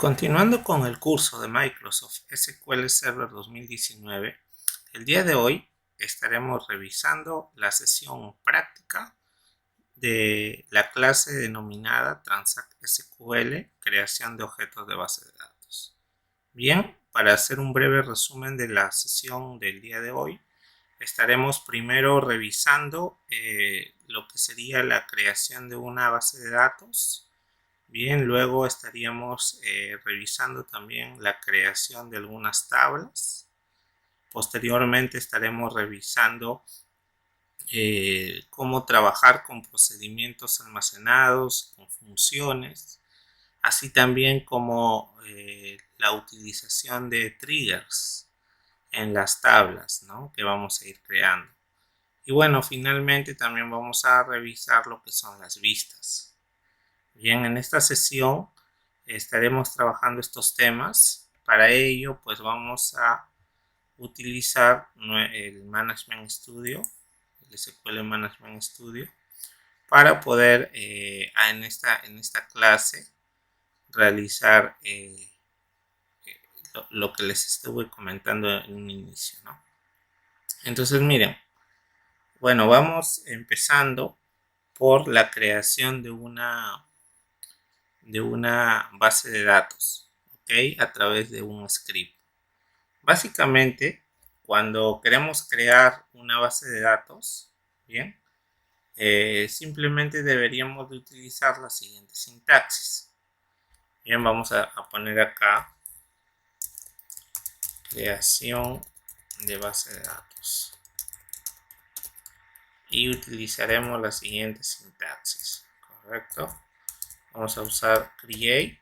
Continuando con el curso de Microsoft SQL Server 2019, el día de hoy estaremos revisando la sesión práctica de la clase denominada Transact SQL, creación de objetos de base de datos. Bien, para hacer un breve resumen de la sesión del día de hoy, estaremos primero revisando lo que sería la creación de una base de datos. Bien, luego estaríamos revisando también la creación de algunas tablas. Posteriormente estaremos revisando cómo trabajar con procedimientos almacenados, con funciones, así también como la utilización de triggers en las tablas, ¿no?, que vamos a ir creando. Y bueno, finalmente también vamos a revisar lo que son las vistas. Bien, en esta sesión estaremos trabajando estos temas. Para ello, pues vamos a utilizar el Management Studio, el SQL Management Studio, para poder en esta clase realizar lo que les estuve comentando en un inicio, ¿no? Entonces, miren, bueno, vamos empezando por la creación de una base de datos, ¿ok?, a través de un script. Básicamente, cuando queremos crear una base de datos, bien, simplemente deberíamos de utilizar la siguiente sintaxis. Bien, vamos a poner acá creación de base de datos y utilizaremos la siguiente sintaxis, ¿correcto? Vamos a usar create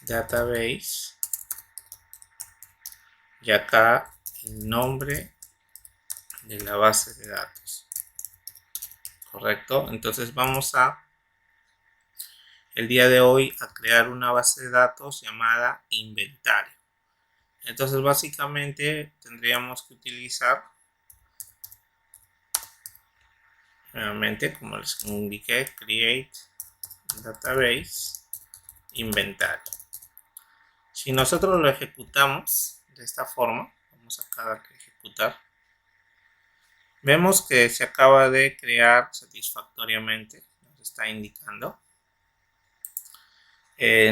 database y acá el nombre de la base de datos, correcto. Entonces vamos a el día de hoy a crear una base de datos llamada inventario. Entonces básicamente tendríamos que utilizar nuevamente, como les indiqué, create database inventario. Si nosotros lo ejecutamos de esta forma, vamos acá a ejecutar, vemos que se acaba de crear satisfactoriamente, nos está indicando.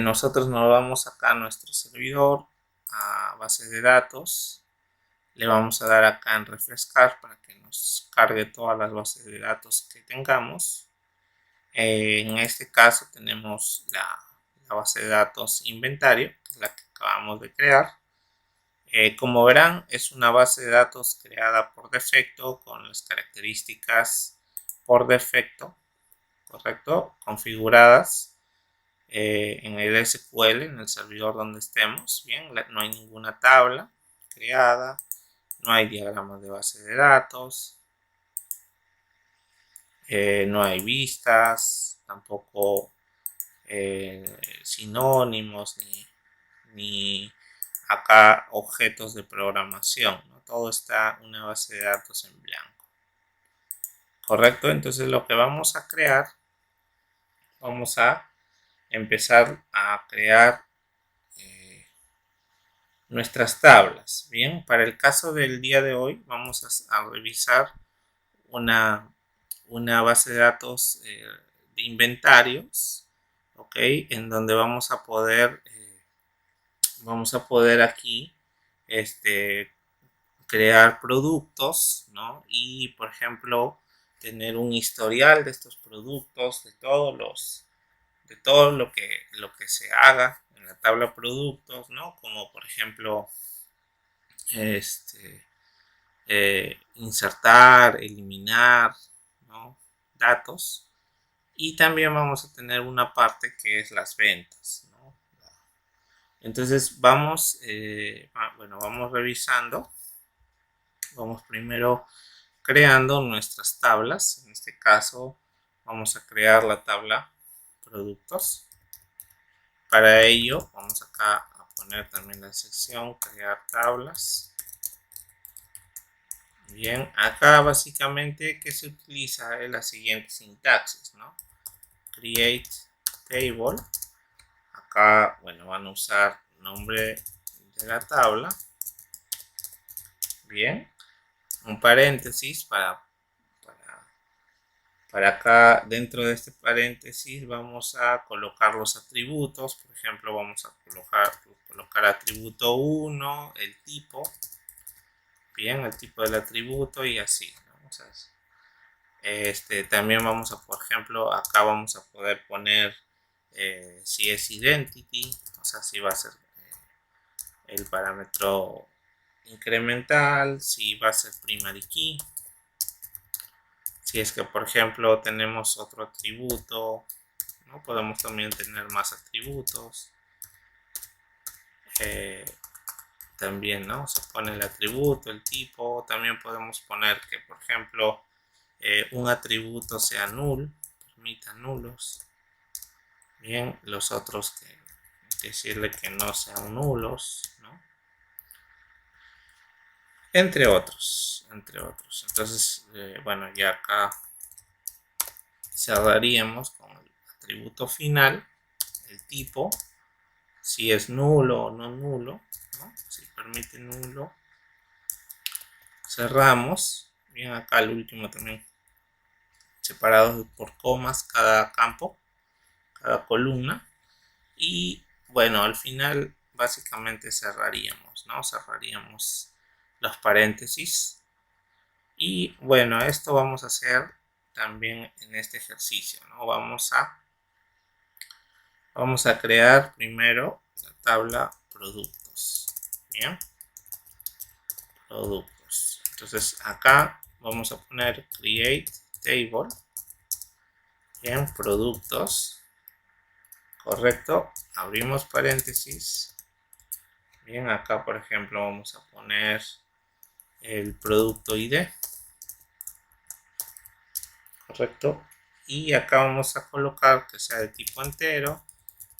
Nosotros nos vamos acá a nuestro servidor, a base de datos, le vamos a dar acá en refrescar para que nos cargue todas las bases de datos que tengamos. En este caso tenemos la base de datos inventario, que es la que acabamos de crear. Como verán, es una base de datos creada por defecto con las características por defecto, correcto, configuradas en el SQL, en el servidor donde estemos. Bien, no hay ninguna tabla creada, no hay diagramas de base de datos, no hay vistas, tampoco sinónimos ni acá objetos de programación, ¿no? Todo está una base de datos en blanco, correcto. Entonces lo que vamos a crear, vamos a empezar a crear nuestras tablas. Bien, para el caso del día de hoy vamos a revisar una base de datos de inventarios, ok, en donde vamos a poder aquí crear productos, ¿no? Y por ejemplo tener un historial de estos productos, de todo lo que se haga en la tabla productos, ¿no? Como por ejemplo insertar, eliminar, ¿no?, datos. Y también vamos a tener una parte que es las ventas, ¿no? Entonces vamos revisando. Vamos primero creando nuestras tablas. En este caso vamos a crear la tabla productos. Para ello vamos acá a poner también la sección crear tablas. Bien, acá básicamente que se utiliza es la siguiente sintaxis, ¿no? Create table. acá, bueno, van a usar nombre de la tabla. Bien, un paréntesis para acá. Dentro de este paréntesis vamos a colocar los atributos. Por ejemplo, vamos a colocar atributo 1, el tipo. Bien, el tipo del atributo y así. Vamos a también vamos a, por ejemplo, acá vamos a poder poner si es identity, o sea, si va a ser el parámetro incremental, si va a ser primary key. Si es que, por ejemplo, tenemos otro atributo, ¿no? Podemos también tener más atributos. También, ¿no? Se pone el atributo, el tipo. También podemos poner que, por ejemplo, un atributo sea null, permita nulos. Bien, los otros decirle que no sean nulos, ¿no? Entre otros. Entonces, bueno, ya acá cerraríamos con el atributo final, el tipo, si es nulo o no nulo, ¿no? Si permite nulo, cerramos. Bien, acá el último también separados por comas cada campo, cada columna. Y bueno, al final básicamente cerraríamos, ¿no? Cerraríamos los paréntesis. Y bueno, esto vamos a hacer también en este ejercicio, ¿no? Vamos a crear primero la tabla productos. Bien, productos. Entonces acá vamos a poner create table. Bien, productos. Correcto, abrimos paréntesis. Bien, acá por ejemplo vamos a poner el producto ID. Correcto, y acá vamos a colocar que sea de tipo entero,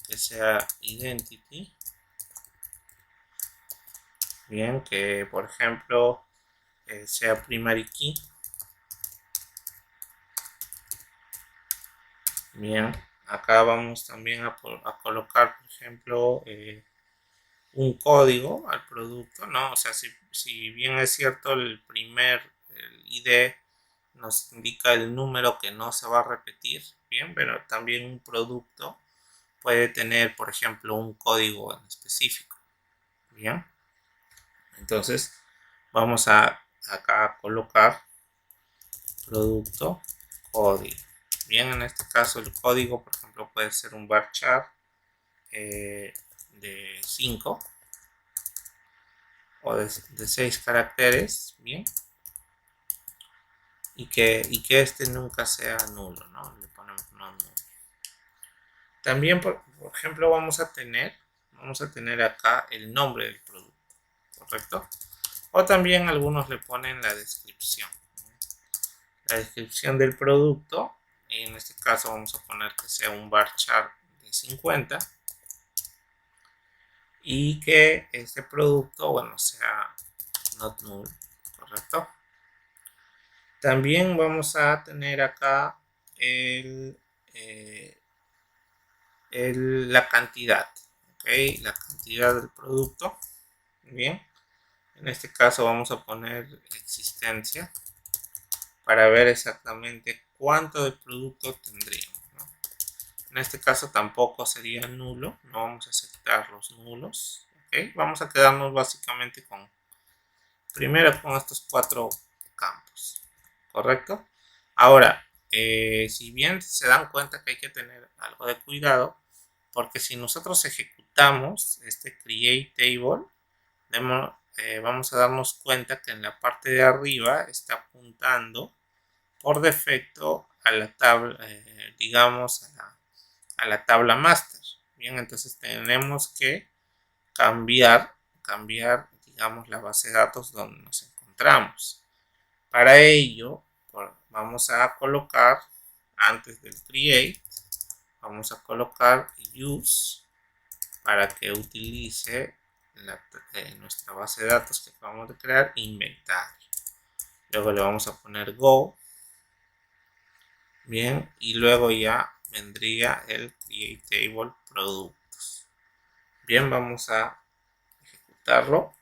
que sea identity. Bien, que por ejemplo sea primary key. Bien, acá vamos también a colocar, por ejemplo, un código al producto, ¿no? O sea, si bien es cierto el ID nos indica el número que no se va a repetir, bien, pero también un producto puede tener, por ejemplo, un código en específico, bien. Entonces, vamos a acá colocar producto código. Bien, en este caso el código, por ejemplo, puede ser un varchar de 5 o de 6 caracteres, bien, y que este nunca sea nulo, ¿no? Le ponemos no nulo. También, por ejemplo, vamos a tener acá el nombre del producto, ¿correcto? O también algunos le ponen la descripción. La descripción del producto, en este caso vamos a poner que sea un varchar de 50 y que este producto, bueno, sea not null, ¿correcto? También vamos a tener acá la cantidad, ¿ok? La cantidad del producto. Bien, en este caso vamos a poner existencia para ver exactamente cuánto de producto tendríamos, ¿no? En este caso tampoco sería nulo, no vamos a aceptar los nulos, ¿ok? Vamos a quedarnos básicamente primero con estos 4 campos, ¿correcto? Ahora, si bien se dan cuenta que hay que tener algo de cuidado, porque si nosotros ejecutamos este create table, vamos a darnos cuenta que en la parte de arriba está apuntando por defecto a la tabla, digamos a la tabla master. Bien, entonces tenemos que cambiar, digamos, la base de datos donde nos encontramos. Para ello, vamos a colocar, antes del create, vamos a colocar use para que utilice nuestra base de datos que acabamos de crear, inventario. Luego le vamos a poner go. Bien, y luego ya vendría el create table productos. Bien, vamos a ejecutarlo.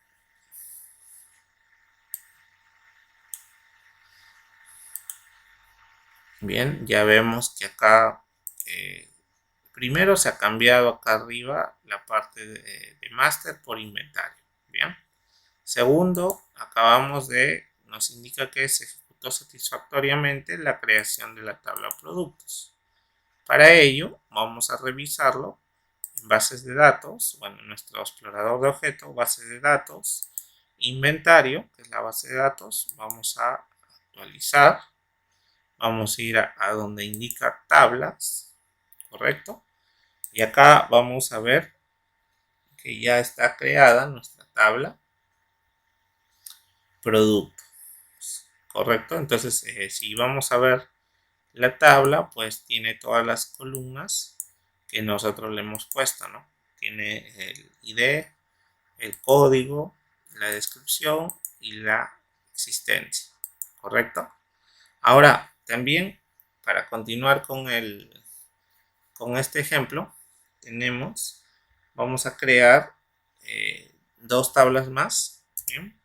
Bien, ya vemos que acá primero se ha cambiado acá arriba la parte de master por inventario. Bien. Segundo, nos indica que se ejecutó satisfactoriamente la creación de la tabla productos. Para ello, vamos a revisarlo en bases de datos, bueno, en nuestro explorador de objetos, base de datos, inventario, que es la base de datos, vamos a actualizar, vamos a ir a donde indica tablas, ¿correcto? Y acá vamos a ver que ya está creada nuestra tabla producto, ¿correcto? Entonces, si vamos a ver la tabla, pues tiene todas las columnas que nosotros le hemos puesto, ¿no? Tiene el ID, el código, la descripción y la existencia, ¿correcto? Ahora, también, para continuar con este ejemplo, vamos a crear dos tablas más, ¿bien?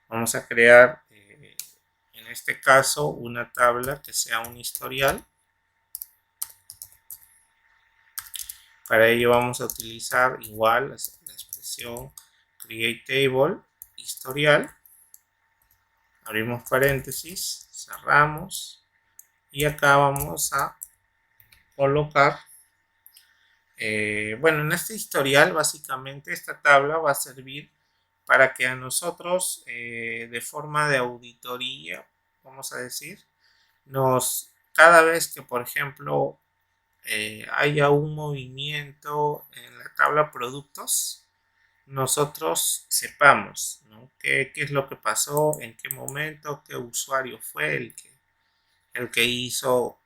Vamos a crear, en este caso, una tabla que sea un historial. Para ello vamos a utilizar igual la expresión createTable historial. Abrimos paréntesis, cerramos y acá vamos a colocar, bueno, en este historial básicamente esta tabla va a servir para que a nosotros de forma de auditoría, vamos a decir, cada vez que por ejemplo haya un movimiento en la tabla productos, nosotros sepamos, ¿no? qué es lo que pasó, en qué momento, qué usuario fue el que hizo,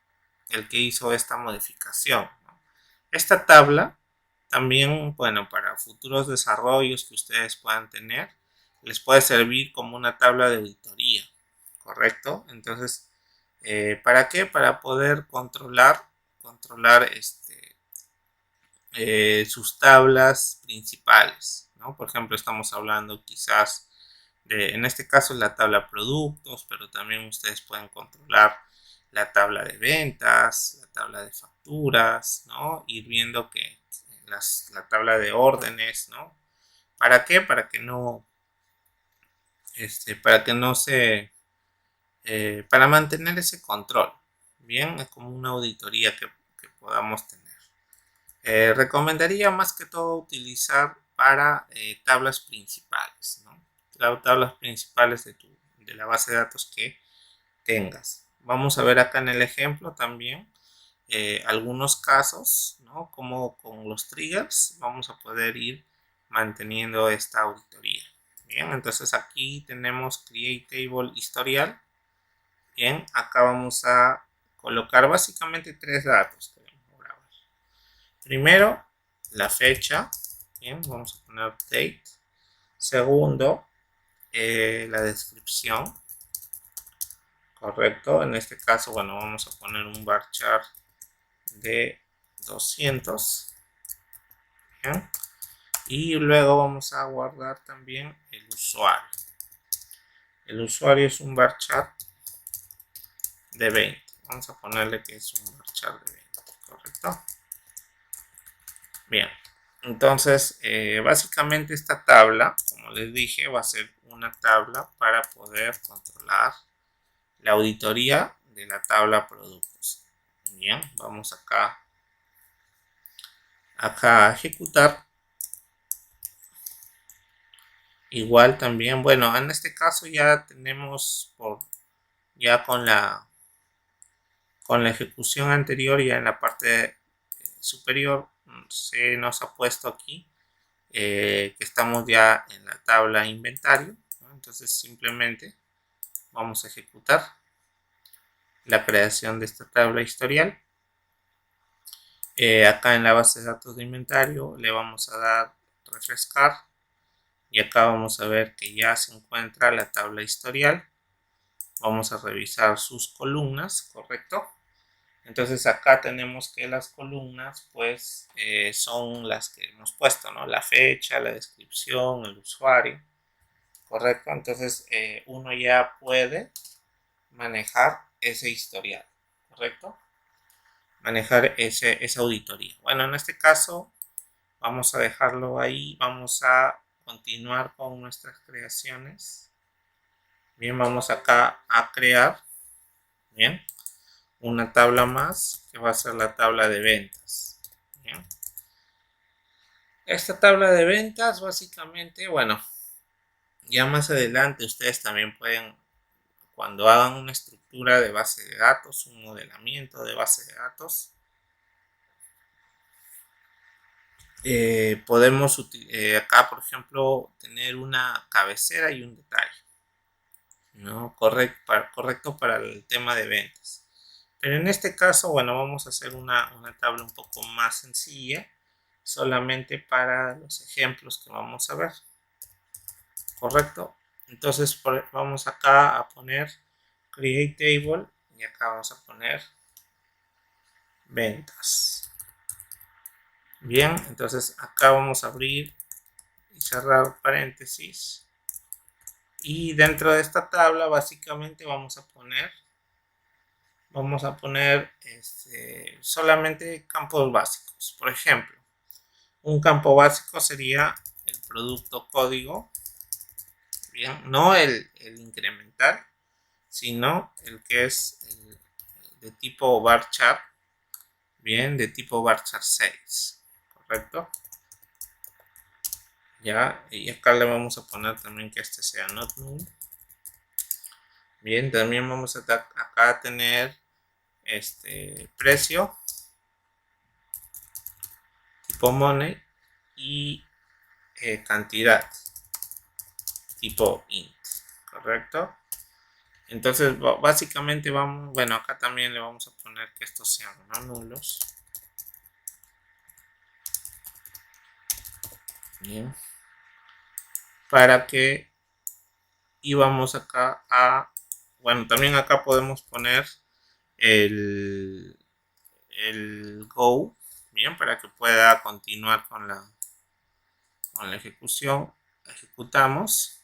el que hizo esta modificación, ¿no? Esta tabla también, bueno, para futuros desarrollos que ustedes puedan tener, les puede servir como una tabla de auditoría, ¿correcto? Entonces, ¿para qué? Para poder controlar sus tablas principales, ¿no? Por ejemplo, estamos hablando quizás en este caso, la tabla productos, pero también ustedes pueden controlar la tabla de ventas, la tabla de facturas, ¿no? Ir viendo que la tabla de órdenes, ¿no? ¿Para qué? Para que no se, para mantener ese control. Bien, es como una auditoría que podamos tener. Recomendaría más que todo utilizar para tablas principales, ¿no? Tablas principales de la base de datos que tengas. Vamos a ver acá en el ejemplo también algunos casos, ¿no? Como con los triggers vamos a poder ir manteniendo esta auditoría. Bien, entonces aquí tenemos createTable historial. Bien, acá vamos a colocar básicamente tres datos. Primero, la fecha. Bien, vamos a poner date. Segundo, la descripción. Correcto. En este caso, bueno, vamos a poner un varchar de 200. Bien. Y luego vamos a guardar también el usuario. El usuario es un varchar de 20. Vamos a ponerle que es un varchar de 20. Correcto. Bien. Entonces, básicamente esta tabla, como les dije, va a ser una tabla para poder controlar la auditoría de la tabla productos. Bien, vamos acá a ejecutar. Igual también, bueno, en este caso ya tenemos ya con la ejecución anterior, ya en la parte superior se nos ha puesto aquí que estamos ya en la tabla inventario, ¿no? Entonces simplemente vamos a ejecutar la creación de esta tabla historial. Acá en la base de datos de inventario le vamos a dar refrescar y acá vamos a ver que ya se encuentra la tabla historial. Vamos a revisar sus columnas, correcto, Entonces acá tenemos que las columnas pues son las que hemos puesto, ¿no? La fecha, la descripción, el usuario, ¿correcto? Entonces uno ya puede manejar ese historial, ¿correcto? Manejar esa auditoría. Bueno, en este caso vamos a dejarlo ahí, vamos a continuar con nuestras creaciones. Bien, vamos acá a crear, bien, una tabla más que va a ser la tabla de ventas. Bien. Esta tabla de ventas básicamente, bueno, ya más adelante ustedes también pueden, cuando hagan una estructura de base de datos, un modelamiento de base de datos, podemos acá, por ejemplo, tener una cabecera y un detalle, ¿no? Correcto para el tema de ventas. Pero en este caso, bueno, vamos a hacer una tabla un poco más sencilla, solamente para los ejemplos que vamos a ver, ¿correcto? Entonces vamos acá a poner create table y acá vamos a poner ventas. Bien, entonces acá vamos a abrir y cerrar paréntesis, y dentro de esta tabla básicamente vamos a poner solamente campos básicos. Por ejemplo, un campo básico sería el producto código, bien, no el incremental, sino el que es de tipo varchar, bien, de tipo varchar 6, correcto. Ya, y acá le vamos a poner también que este sea not null. Bien, también vamos a acá a tener precio tipo money y cantidad tipo int, correcto. Entonces básicamente vamos, bueno, acá también le vamos a poner que estos sean no nulos. Bien, para que, y vamos acá a, bueno, también acá podemos poner el go, bien, para que pueda continuar con la ejecución. Ejecutamos.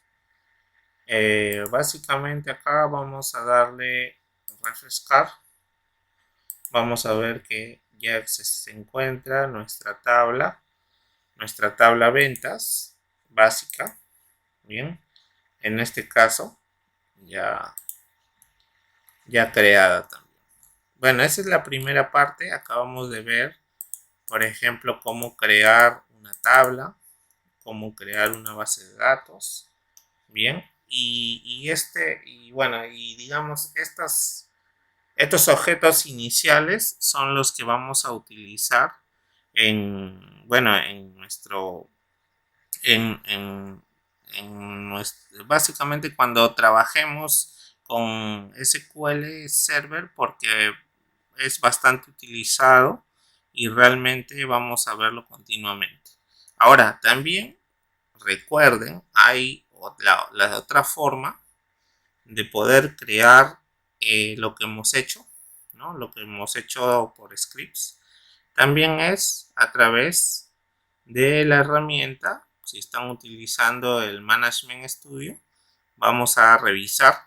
Básicamente acá vamos a darle refrescar. Vamos a ver que ya se encuentra nuestra tabla ventas básica. Bien, en este caso ya creada también. Bueno, esa es la primera parte. Acabamos de ver, por ejemplo, cómo crear una tabla, cómo crear una base de datos. Bien, y bueno, y digamos, estos objetos iniciales son los que vamos a utilizar bueno, básicamente cuando trabajemos con SQL Server, porque es bastante utilizado y realmente vamos a verlo continuamente. Ahora, también recuerden, hay la otra forma de poder crear lo que hemos hecho, ¿no? Lo que hemos hecho por scripts. También es a través de la herramienta. Si están utilizando el Management Studio, vamos a revisar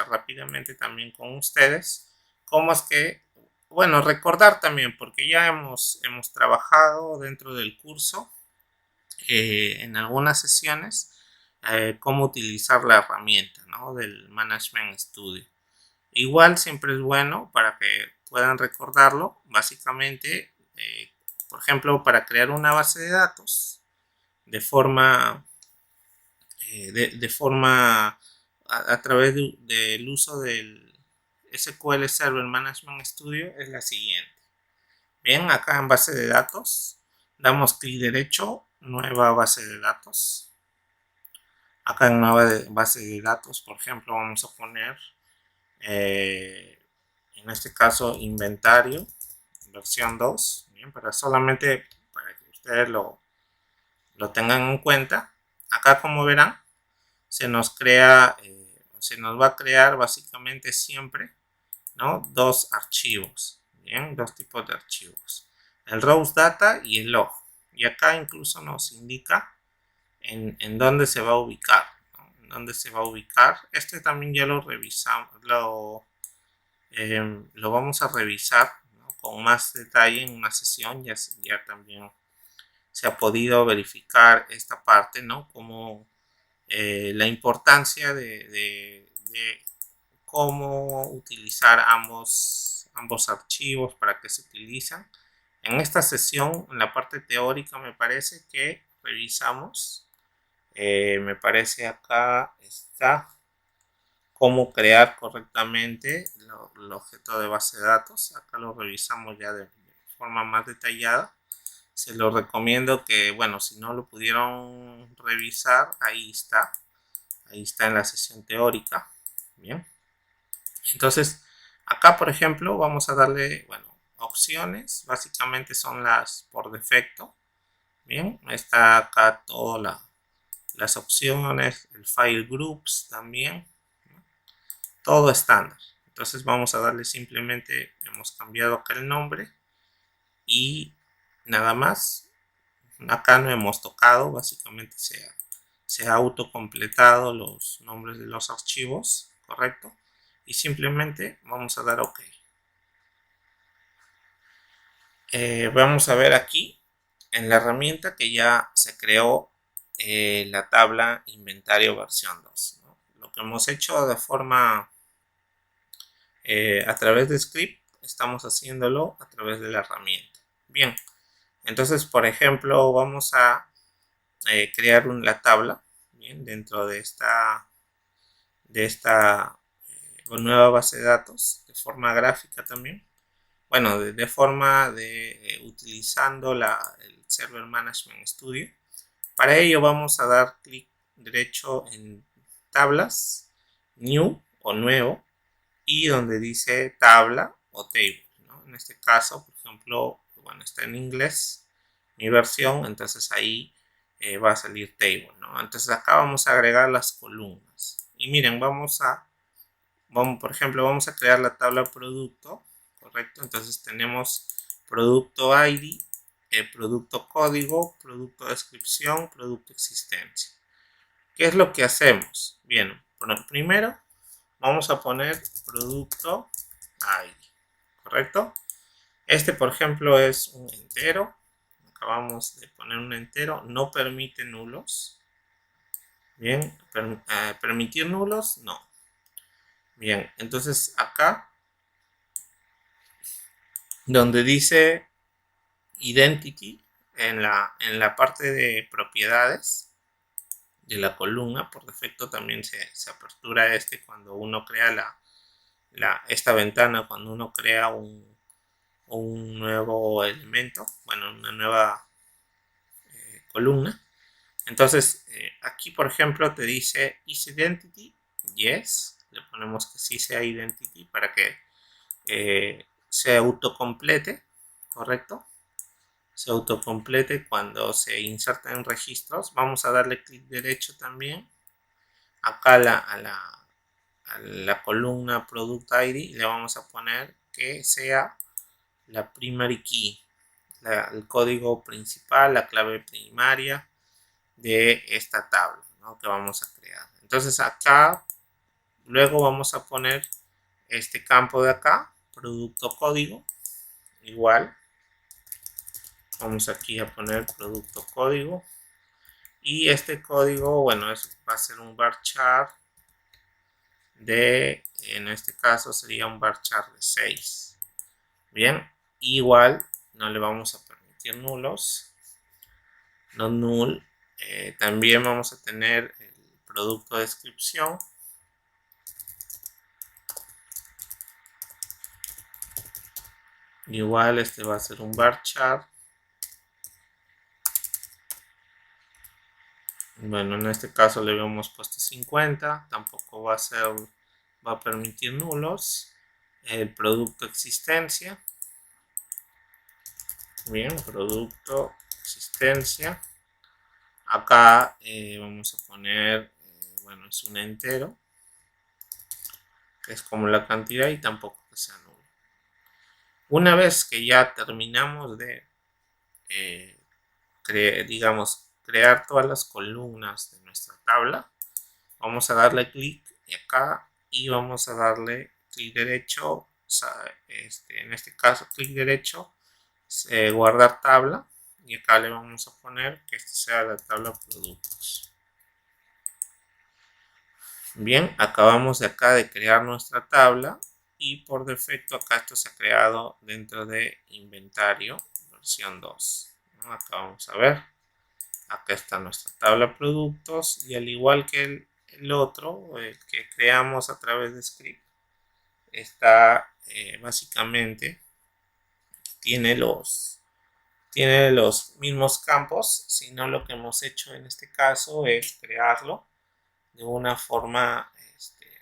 rápidamente también con ustedes cómo es que, bueno, recordar también, porque ya hemos trabajado dentro del curso en algunas sesiones cómo utilizar la herramienta, ¿no?, del Management Studio. Igual siempre es bueno para que puedan recordarlo. Básicamente, por ejemplo, para crear una base de datos de forma a través del uso del SQL Server Management Studio es la siguiente. Bien, acá en base de datos damos clic derecho, nueva base de datos. Acá en nueva base de datos, por ejemplo, vamos a poner en este caso inventario versión 2, bien, solamente para que ustedes lo tengan en cuenta. Acá, como verán, se nos va a crear básicamente siempre ¿no? Dos archivos, bien, dos tipos de archivos, el rows data y el log. Y acá incluso nos indica en dónde se va a ubicar, ¿no? En dónde se va a ubicar. Este también ya lo revisamos, lo vamos a revisar, ¿no? Con más detalle en una sesión. Ya también se ha podido verificar esta parte, ¿no? Como la importancia de cómo utilizar ambos archivos, para que se utilizan. En esta sesión, en la parte teórica, me parece que revisamos, me parece acá está cómo crear correctamente el objeto de base de datos. Acá lo revisamos ya de forma más detallada. Se lo recomiendo que, bueno, si no lo pudieron revisar, ahí está en la sesión teórica. Bien, entonces acá, por ejemplo, vamos a darle, bueno, opciones. Básicamente son las por defecto. Bien, está acá todas las opciones, el file groups también, ¿no? Todo estándar. Entonces vamos a darle, simplemente hemos cambiado acá el nombre y nada más. Acá no hemos tocado, básicamente se ha autocompletado los nombres de los archivos, correcto, y simplemente vamos a dar OK. Vamos a ver aquí en la herramienta que ya se creó la tabla inventario versión 2, ¿no? Lo que hemos hecho de forma a través de script, estamos haciéndolo a través de la herramienta. Bien, entonces, por ejemplo, vamos a crear la tabla, bien, dentro de esta nueva base de datos, de forma gráfica también. Bueno, de forma de utilizando el Server Management Studio. Para ello vamos a dar clic derecho en tablas, new o nuevo, y donde dice tabla o table, ¿no? En este caso, por ejemplo, bueno, está en inglés mi versión, entonces ahí va a salir table, ¿no? Entonces acá vamos a agregar las columnas. Y miren, por ejemplo, vamos a crear la tabla producto, ¿correcto? Entonces tenemos producto ID, producto código, producto descripción, producto existencia. ¿Qué es lo que hacemos? Bien, bueno, primero vamos a poner producto ID, ¿correcto? Este, por ejemplo, es un entero. Acabamos de poner un entero, no permite nulos. Bien, permitir nulos, no. Bien, entonces acá, donde dice identity, en la parte de propiedades de la columna, por defecto también se apertura cuando uno crea esta ventana, cuando uno crea un nuevo elemento, bueno, una nueva columna. Entonces aquí, por ejemplo, te dice is identity, yes, le ponemos que sí sea identity para que se autocomplete, correcto, se autocomplete cuando se inserta en registros. Vamos a darle clic derecho también acá a la columna product ID y le vamos a poner que sea la primary key, el código principal, la clave primaria de esta tabla, ¿no?, que vamos a crear. Entonces acá luego vamos a poner este campo de acá, producto código, igual vamos aquí a poner producto código, y este código, bueno, va a ser un varchar en este caso sería un varchar de 6. Bien, igual no le vamos a permitir nulos, no null. También vamos a tener el producto de descripción, igual este va a ser un varchar. Bueno, en este caso le habíamos puesto 50, tampoco va a permitir nulos. El producto existencia, bien, producto existencia. Acá vamos a poner, bueno, es un entero, que es como la cantidad, y tampoco que sea nulo. Una vez que ya terminamos de crear todas las columnas de nuestra tabla, vamos a darle clic acá y vamos a darle clic derecho, en este caso clic derecho, guardar tabla, y acá le vamos a poner que esta sea la tabla productos. Bien, acabamos de acá de crear nuestra tabla y por defecto acá esto se ha creado dentro de inventario versión 2. Acá vamos a ver, acá está nuestra tabla productos, y al igual que el otro, el que creamos a través de script, está básicamente tiene los mismos campos, sino lo que hemos hecho en este caso es crearlo de una forma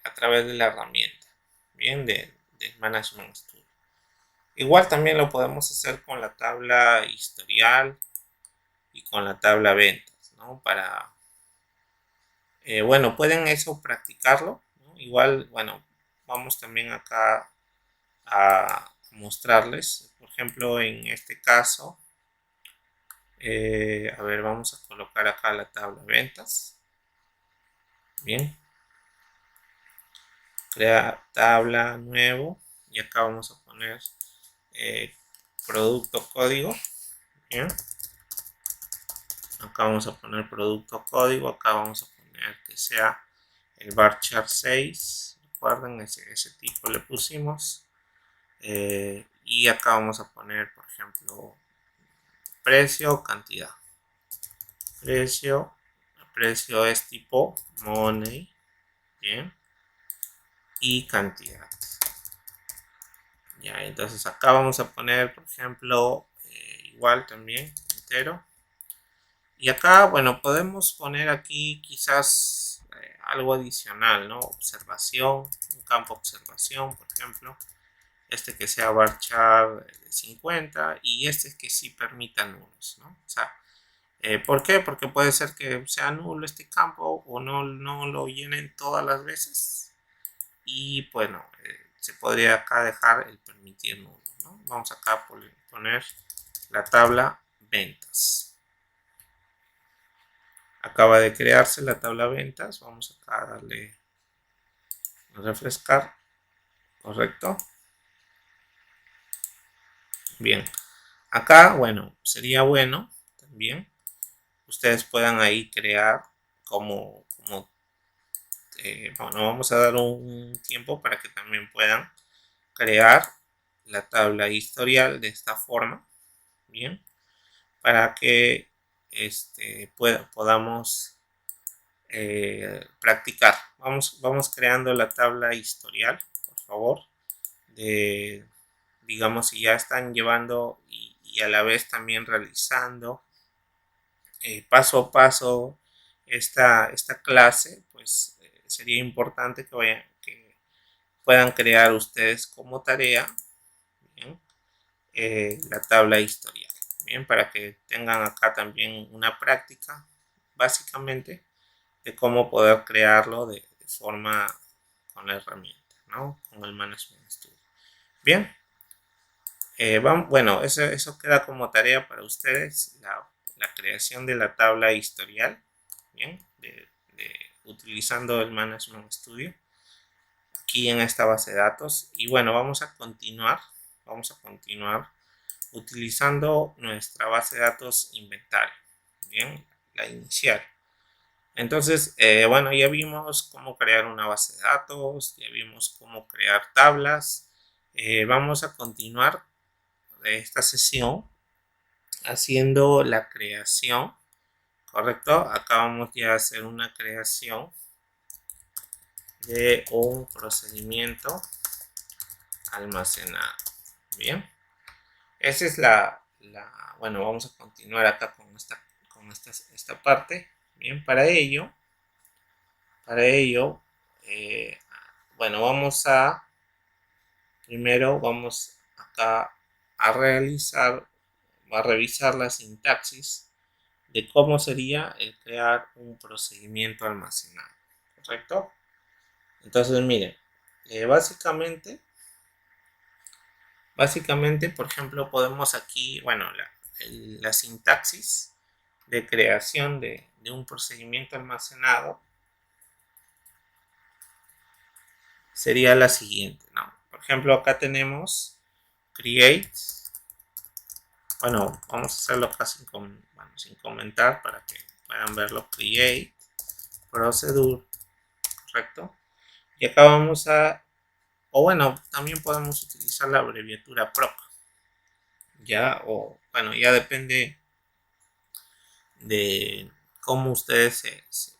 a través de la herramienta, bien, de Management Studio. Igual también lo podemos hacer con la tabla historial y con la tabla ventas, ¿no? Para, bueno, pueden eso practicarlo, ¿no? Igual, bueno, vamos también acá a mostrarles, por ejemplo, en este caso, a ver, vamos a colocar acá la tabla ventas. Bien, crea tabla nuevo, y acá vamos a poner producto código. Bien, acá vamos a poner producto código, acá vamos a poner que sea el varchar 6, recuerden, ese tipo le pusimos, y acá vamos a poner, por ejemplo, precio, cantidad. Precio es tipo money, bien, y cantidad. Ya, entonces acá vamos a poner, por ejemplo, igual también entero. Y acá, bueno, podemos poner aquí quizás algo adicional, ¿no? Observación, un campo observación, por ejemplo. Este que sea varchar 50 y este que sí permita nulos, ¿no? O sea, ¿por qué? Porque puede ser que sea nulo este campo o no lo llenen todas las veces. Y bueno, se podría acá dejar el permitir nulo, ¿no? Vamos acá a poner la tabla ventas. Acaba de crearse la tabla ventas. Vamos acá a darle a refrescar. Correcto. Bien. Acá, bueno, sería bueno también ustedes puedan ahí crear como bueno, vamos a dar un tiempo para que también puedan crear la tabla historial de esta forma. Bien, para que podamos practicar. Vamos creando la tabla historial, por favor, de, digamos, si ya están llevando y a la vez también realizando paso a paso esta clase, pues sería importante que puedan crear ustedes como tarea, ¿bien? La tabla historial, bien, para que tengan acá también una práctica básicamente de cómo poder crearlo de forma con la herramienta, ¿no? Con el Management Studio. Bien, bueno, eso queda como tarea para ustedes, la creación de la tabla historial, bien, utilizando el Management Studio aquí en esta base de datos. Y bueno, vamos a continuar utilizando nuestra base de datos inventario, bien, la inicial. Entonces, bueno, ya vimos cómo crear una base de datos, ya vimos cómo crear tablas. Vamos a continuar de esta sesión haciendo la creación, correcto. Acá vamos ya a hacer una creación de un procedimiento almacenado. Bien, esa es bueno, vamos a continuar acá con esta parte. Bien, para ello bueno, primero vamos acá a revisar la sintaxis de cómo sería el crear un procedimiento almacenado, ¿correcto? Entonces miren, básicamente Básicamente, por ejemplo, podemos aquí, bueno, la sintaxis de creación de un procedimiento almacenado sería la siguiente, ¿no? Por ejemplo, acá tenemos create. Bueno, vamos a hacerlo casi sin comentar para que puedan verlo. Create procedure, ¿correcto? Y acá vamos a, o bueno, también podemos utilizar la abreviatura proc, ya, o bueno, ya depende de cómo ustedes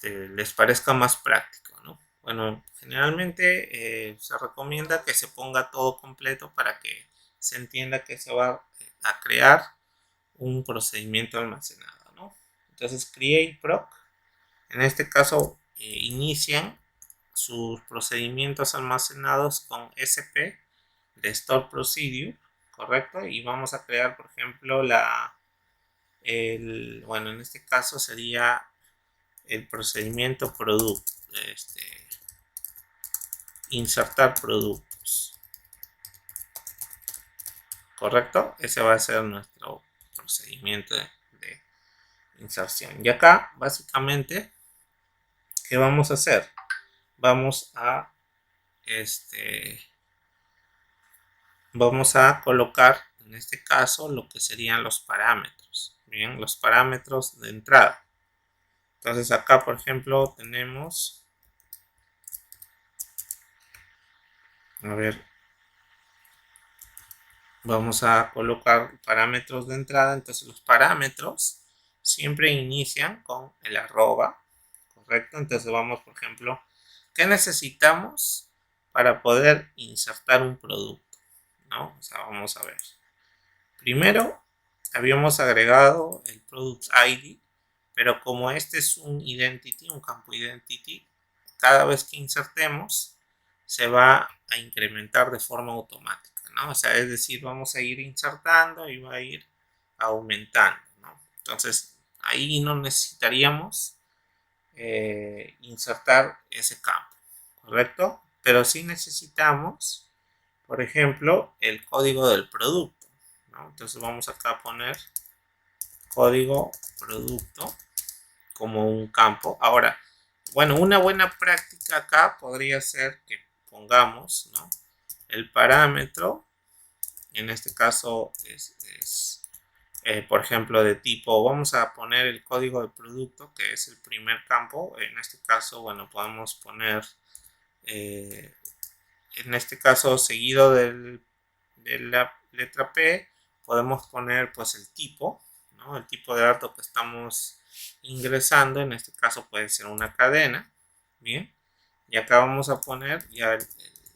les parezca más práctico, ¿no? Bueno, generalmente se recomienda que se ponga todo completo para que se entienda que se va a crear un procedimiento almacenado, ¿no? Entonces, create proc, en este caso, inician sus procedimientos almacenados con SP de store procedure, ¿correcto? Y vamos a crear, por ejemplo, bueno, en este caso sería el procedimiento producto, insertar productos, ¿correcto? Ese va a ser nuestro procedimiento de inserción. Y acá, básicamente, ¿qué vamos a hacer? Vamos a vamos a colocar en este caso lo que serían los parámetros. Bien, los parámetros de entrada. Entonces acá, por ejemplo, tenemos, a ver, vamos a colocar parámetros de entrada. Entonces los parámetros siempre inician con el arroba, ¿correcto? Entonces vamos, por ejemplo, ¿qué necesitamos para poder insertar un producto? ¿No? O sea, vamos a ver. Primero, habíamos agregado el product ID, pero como este es un identity, un campo identity, cada vez que insertemos se va a incrementar de forma automática, ¿no? O sea, es decir, vamos a ir insertando y va a ir aumentando, ¿no? Entonces, ahí no necesitaríamos insertar ese campo, ¿correcto? Pero sí necesitamos, por ejemplo, el código del producto, ¿no? Entonces vamos acá a poner código producto como un campo. Ahora, bueno, una buena práctica acá podría ser que pongamos, ¿no?, el parámetro, en este caso por ejemplo, de tipo, vamos a poner el código de producto, que es el primer campo. En este caso, bueno, podemos poner, en este caso, seguido de la letra P, podemos poner pues el tipo, ¿no?, el tipo de dato que estamos ingresando. En este caso puede ser una cadena. Bien, y acá vamos a poner ya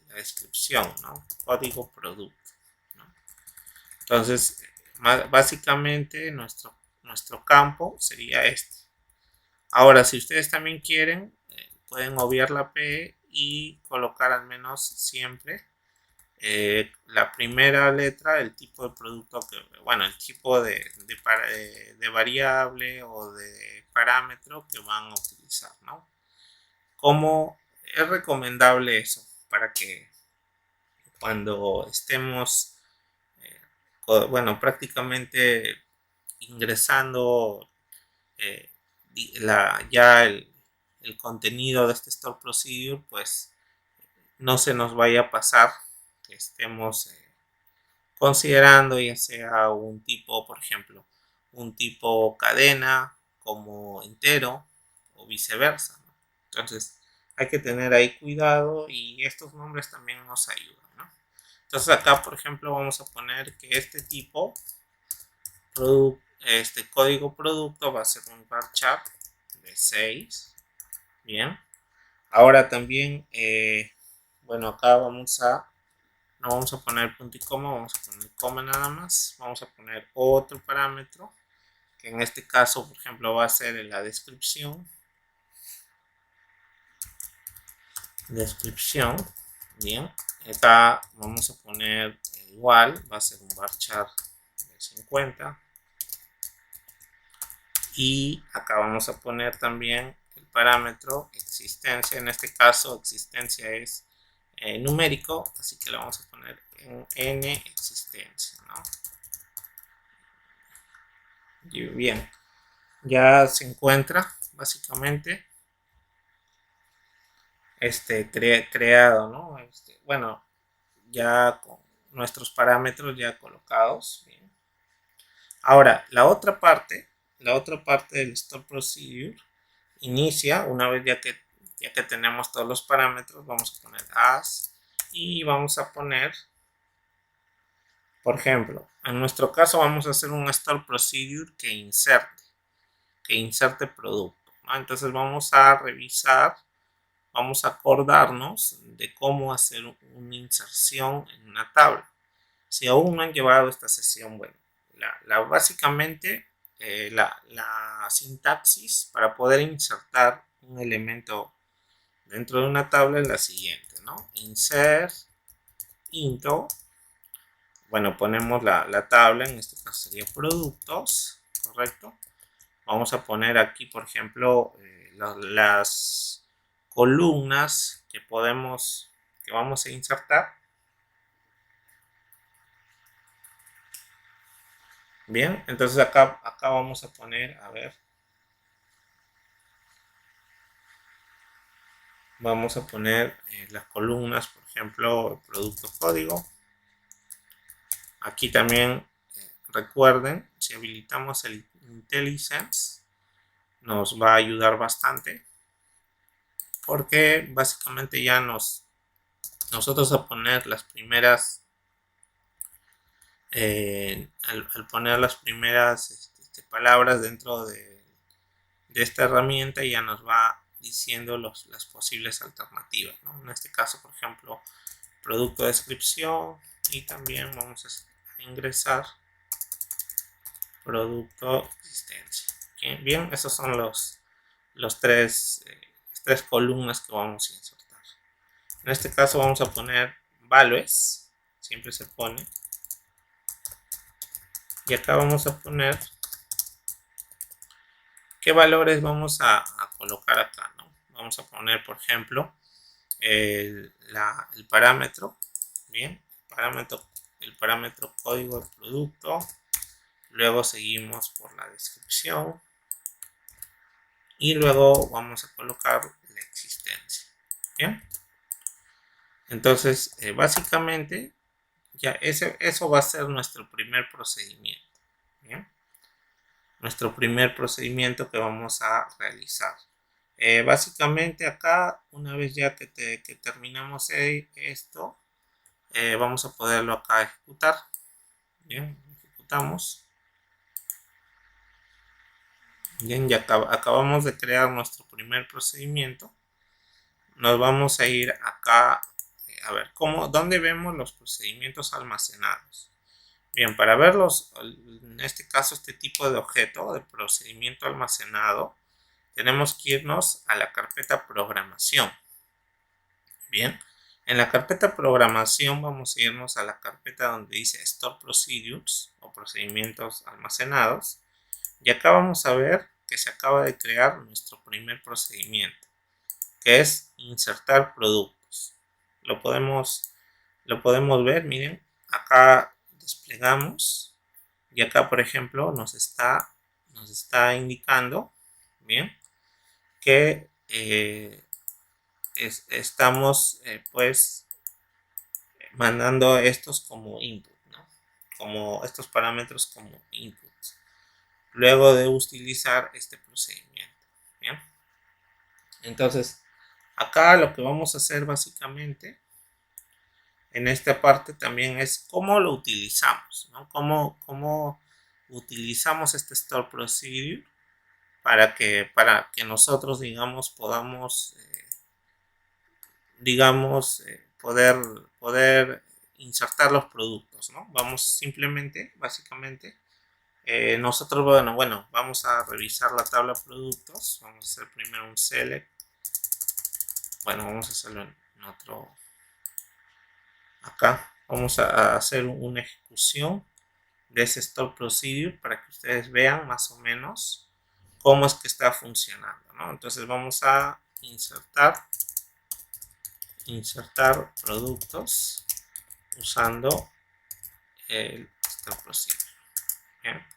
la descripción, ¿no?, código producto, ¿no? Entonces, básicamente nuestro campo sería este. Ahora, si ustedes también quieren, pueden obviar la P y colocar al menos siempre la primera letra, el tipo de producto bueno, el tipo de variable o de parámetro que van a utilizar, ¿no? ¿Cómo es recomendable eso? Para que cuando estemos, bueno, prácticamente ingresando eh, ya el contenido de este store procedure, pues no se nos vaya a pasar que estemos considerando ya sea un tipo, por ejemplo, un tipo cadena como entero o viceversa, ¿no? Entonces hay que tener ahí cuidado y estos nombres también nos ayudan, ¿no? Entonces acá, por ejemplo, vamos a poner que este tipo, este código producto, va a ser un varchar de 6. Bien. Ahora también, bueno, acá no vamos a poner punto y coma, vamos a poner coma nada más. Vamos a poner otro parámetro, que en este caso, por ejemplo, va a ser en la descripción. Bien. Acá vamos a poner igual, va a ser un varchar de 50. Y acá vamos a poner también el parámetro existencia. En este caso, existencia es numérico, así que le vamos a poner en n existencia, ¿no? Y bien, ya se encuentra básicamente creado, ¿no? Bueno, ya con nuestros parámetros ya colocados. Bien. Ahora, la otra parte del store procedure inicia una vez ya que tenemos todos los parámetros. Vamos a poner as y vamos a poner, por ejemplo, en nuestro caso vamos a hacer un store procedure que inserte producto, ¿no? Entonces vamos a revisar, vamos a acordarnos de cómo hacer una inserción en una tabla. Si aún no han llevado esta sesión, bueno, básicamente la sintaxis para poder insertar un elemento dentro de una tabla es la siguiente, ¿no? Insert into, bueno, ponemos la tabla, en este caso sería productos, ¿correcto? Vamos a poner aquí, por ejemplo, las columnas que vamos a insertar. Bien, entonces acá vamos a poner, a ver, vamos a poner las columnas, por ejemplo, producto código. Aquí también recuerden, si habilitamos el IntelliSense, nos va a ayudar bastante, porque básicamente ya nosotros a poner las primeras, al poner las primeras palabras dentro de esta herramienta, ya nos va diciendo las posibles alternativas, ¿no? En este caso, por ejemplo, producto descripción, y también vamos a ingresar producto existencia. Bien, esos son los tres columnas que vamos a insertar. En este caso vamos a poner values, siempre se pone, y acá vamos a poner qué valores vamos a colocar acá, ¿no? Vamos a poner, por ejemplo, el parámetro, bien, el parámetro código del producto, luego seguimos por la descripción y luego vamos a colocar la existencia, bien. Entonces, básicamente, ya eso va a ser nuestro primer procedimiento, bien. Nuestro primer procedimiento que vamos a realizar. Básicamente acá, una vez ya que terminamos esto, vamos a poderlo acá ejecutar. Bien, ejecutamos. Bien, ya acabamos de crear nuestro primer procedimiento. Nos vamos a ir acá, a ver, ¿dónde vemos los procedimientos almacenados? Bien, para verlos, en este caso, este tipo de objeto de procedimiento almacenado, tenemos que irnos a la carpeta programación. Bien, en la carpeta programación vamos a irnos a la carpeta donde dice Store Procedures o procedimientos almacenados. Y acá vamos a ver que se acaba de crear nuestro primer procedimiento, que es insertar productos. Lo podemos ver, miren, acá desplegamos y acá, por ejemplo, nos está indicando, bien, que estamos pues mandando estos como input, ¿no? Como estos parámetros como inputs, luego de utilizar este procedimiento, ¿bien? Entonces, acá lo que vamos a hacer básicamente en esta parte también es cómo lo utilizamos, ¿no? Cómo utilizamos este store procedure para que nosotros, digamos, podamos poder insertar los productos, ¿no? Vamos simplemente, básicamente, nosotros, bueno, vamos a revisar la tabla productos. Vamos a hacer primero un select. Bueno, vamos a hacerlo en otro. Acá vamos a hacer una ejecución de ese store procedure para que ustedes vean más o menos cómo es que está funcionando, ¿no? Entonces vamos a insertar insertar productos usando el step procedure. Bien.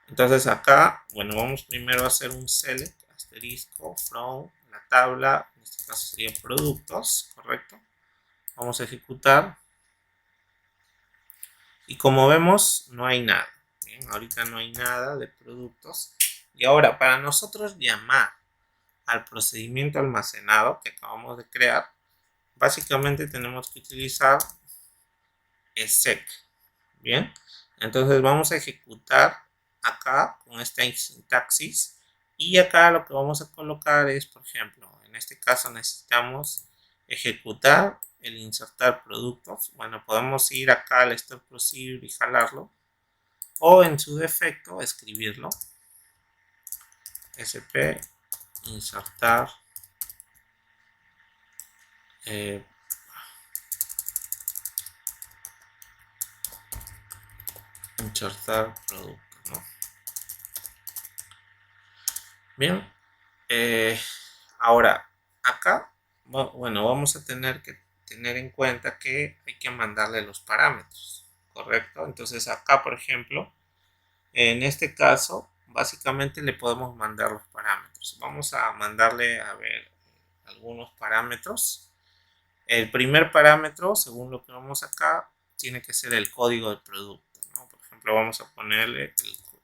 Entonces acá, bueno, vamos primero a hacer un select asterisco from la tabla, en este caso sería productos, correcto. Vamos a ejecutar y como vemos no hay nada. Bien, ahorita no hay nada de productos. Y ahora para nosotros llamar al procedimiento almacenado que acabamos de crear, básicamente tenemos que utilizar exec. Bien, entonces vamos a ejecutar acá con esta sintaxis y acá lo que vamos a colocar es, por ejemplo, en este caso necesitamos ejecutar el insertar productos. Bueno, podemos ir acá al step procedure y jalarlo, o en su defecto escribirlo sp insertar insertar producto, ¿no? Bien, ahora acá, bueno, vamos a tener que tener en cuenta que hay que mandarle los parámetros, ¿correcto? Entonces acá, por ejemplo, en este caso, básicamente le podemos mandar los parámetros. Vamos a mandarle, a ver, algunos parámetros. El primer parámetro, según lo que vemos acá, tiene que ser el código del producto, ¿no? Por ejemplo, vamos a ponerle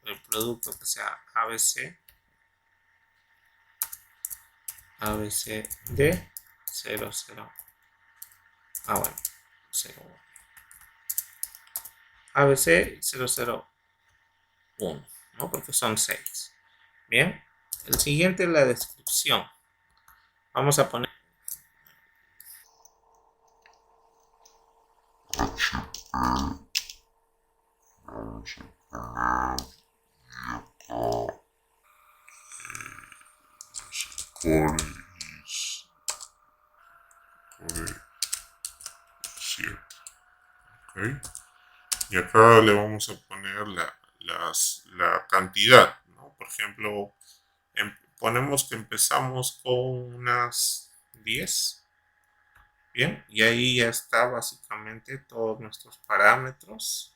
el producto que sea ABC ABCD 00. Bueno, 0. ABC 001, ¿no? Porque son 6. Bien, el siguiente es la descripción. Vamos a poner core 7. ¿Okay? Y acá le vamos a poner la cantidad, ¿no? Por ejemplo, ponemos que empezamos con unas 10. Bien, y ahí ya está básicamente todos nuestros parámetros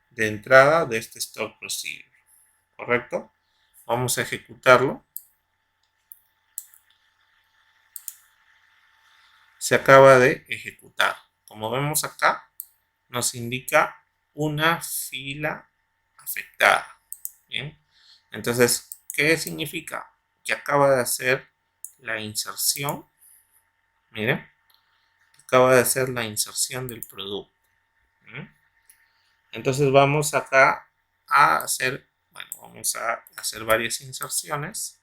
de entrada de este store procedure, ¿correcto? Vamos a ejecutarlo. Se acaba de ejecutar. Como vemos acá, nos indica una fila afectada. Bien, entonces, ¿qué significa? Que acaba de hacer la inserción. Miren, acaba de hacer la inserción del producto. Entonces vamos acá a hacer, bueno, vamos a hacer varias inserciones,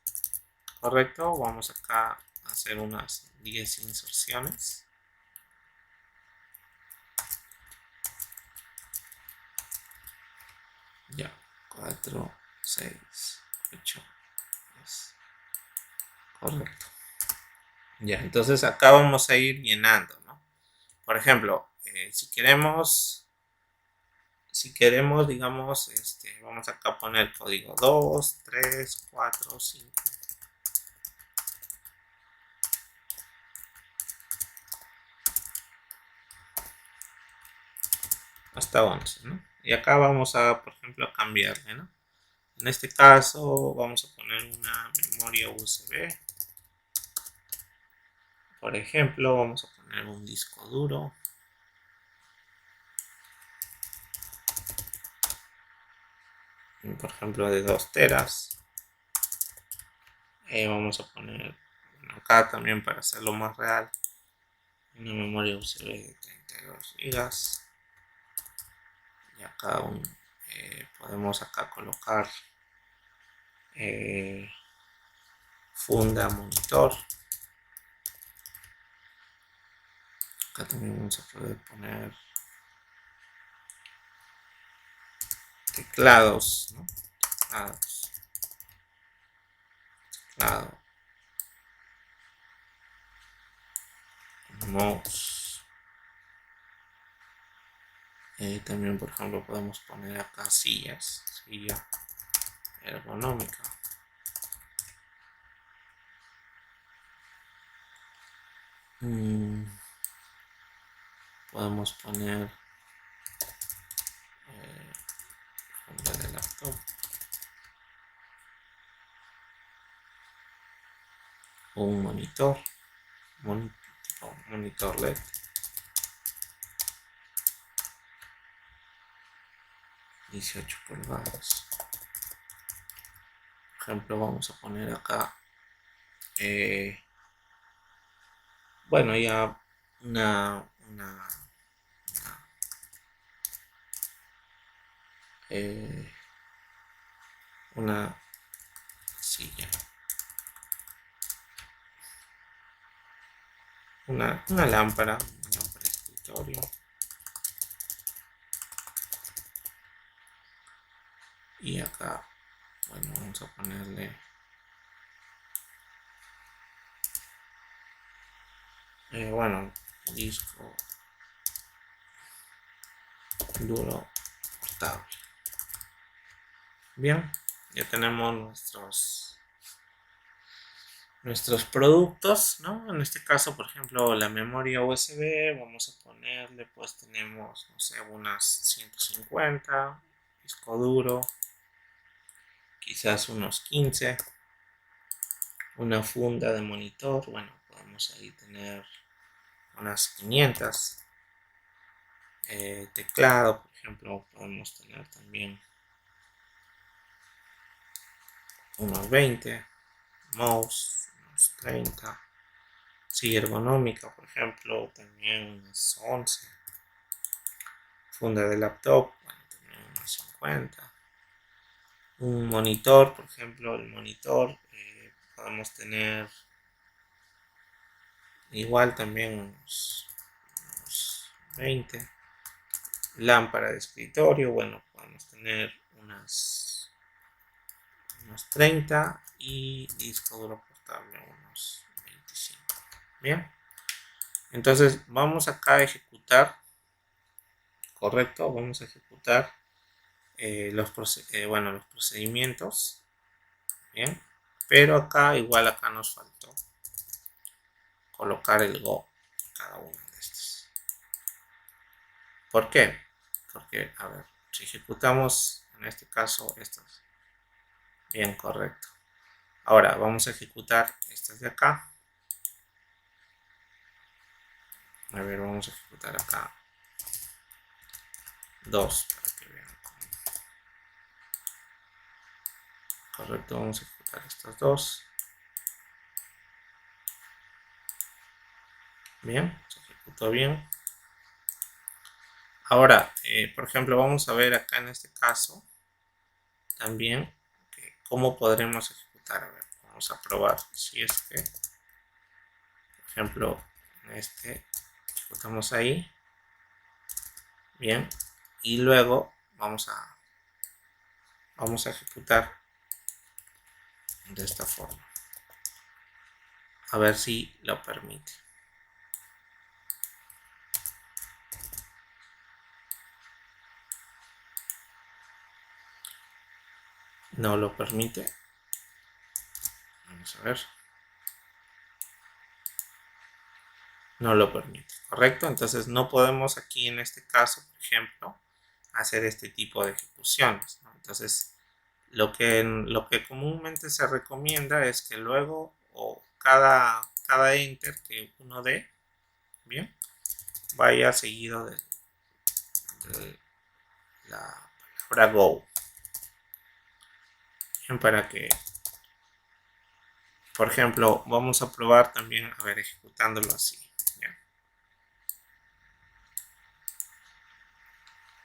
correcto. Vamos acá a hacer unas 10 inserciones. Ya, 4, 6, 8, 10. Correcto. Ya, entonces acá vamos a ir llenando, ¿no? Por ejemplo, si queremos, digamos, vamos acá a poner código 2, 3, 4, 5. Hasta 11, ¿no? Y acá vamos a, por ejemplo, a cambiarle, ¿no? En este caso vamos a poner una memoria USB. Por ejemplo, vamos a poner un disco duro. Por ejemplo, de 2 teras. Vamos a poner, bueno, acá también para hacerlo más real, una memoria USB de 32 gigas. Y acá podemos acá colocar funda monitor. Acá también vamos a poder poner teclados, ¿no? Teclado, mouse. También, por ejemplo, podemos poner acá silla ergonómica. Podemos poner funda de laptop, o un monitor, tipo monitor LED. $18 pulgadas. Por ejemplo, vamos a poner acá, bueno, ya una silla, una lámpara de escritorio. Y acá, bueno, vamos a ponerle bueno, disco duro portable. Bien, ya tenemos nuestros productos, ¿no? En este caso, por ejemplo, la memoria USB, vamos a ponerle, pues tenemos, no sé, unas 150, disco duro, quizás unos 15, una funda de monitor, bueno, podemos ahí tener unas 500, teclado, por ejemplo, podemos tener también unos 20, mouse, unos 30, silla ergonómica, por ejemplo, también unas 11, funda de laptop, bueno, también unos 50, un monitor, por ejemplo, el monitor podemos tener igual también unos 20, lámpara de escritorio, bueno, podemos tener unos 30 y disco duro portable unos 25. Bien, entonces vamos acá a ejecutar, correcto, vamos a ejecutar los procedimientos. Bien, pero acá nos faltó colocar el go en cada uno de estos. ¿Por qué? Porque, a ver, si ejecutamos en este caso estos, bien, correcto. Ahora vamos a ejecutar estas de acá. A ver, vamos a ejecutar acá dos para que vean. Correcto, vamos a ejecutar estos dos. Bien, se ejecutó bien. Ahora, por ejemplo, vamos a ver acá en este caso también cómo podremos ejecutar. A ver, vamos a probar si es que, por ejemplo, en este ejecutamos ahí. Bien, y luego vamos a ejecutar de esta forma. A ver si lo permite. No lo permite. Vamos a ver. No lo permite, ¿correcto? Entonces no podemos aquí en este caso, por ejemplo, hacer este tipo de ejecuciones, ¿no? Entonces lo que comúnmente se recomienda es que luego o cada enter que uno dé, bien, vaya seguido de la palabra go. Bien, para que, por ejemplo, vamos a probar también, a ver, ejecutándolo así.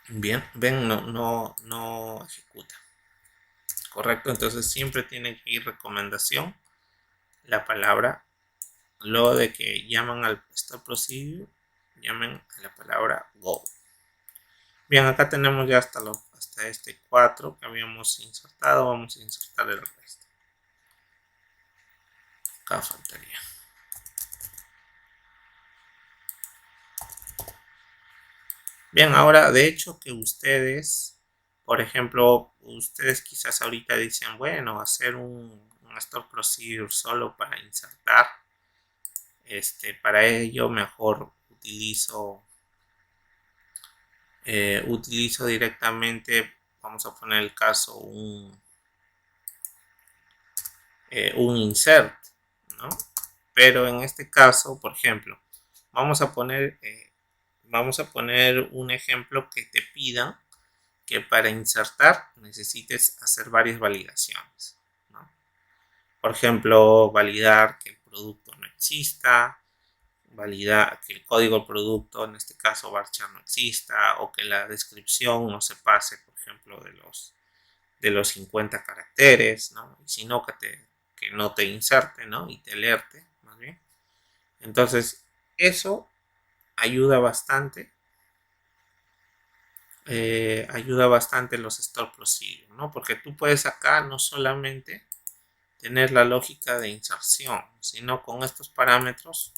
Bien, ven, no ejecuta. Correcto, entonces siempre tiene que ir recomendación la palabra, luego de que llaman al stop procedure, llamen a la palabra go. Bien, acá tenemos ya hasta este 4 que habíamos insertado. Vamos a insertar el resto. Acá faltaría. Bien, ahora de hecho que ustedes, por ejemplo, ustedes quizás ahorita dicen, bueno, hacer un store procedure solo para insertar Para ello mejor utilizo directamente, vamos a poner el caso, un insert, ¿no? Pero en este caso, por ejemplo, vamos a poner un ejemplo que te pida que para insertar necesites hacer varias validaciones, ¿no? Por ejemplo, validar que el producto no exista, validar que el código del producto, en este caso varchar, no exista, o que la descripción no se pase, por ejemplo, de los 50 caracteres, ¿no? Y si no, que no te inserte, ¿no? Y te alerte, más bien. Entonces, eso ayuda bastante. Ayuda bastante los store procedure, ¿no? Porque tú puedes acá no solamente tener la lógica de inserción, sino con estos parámetros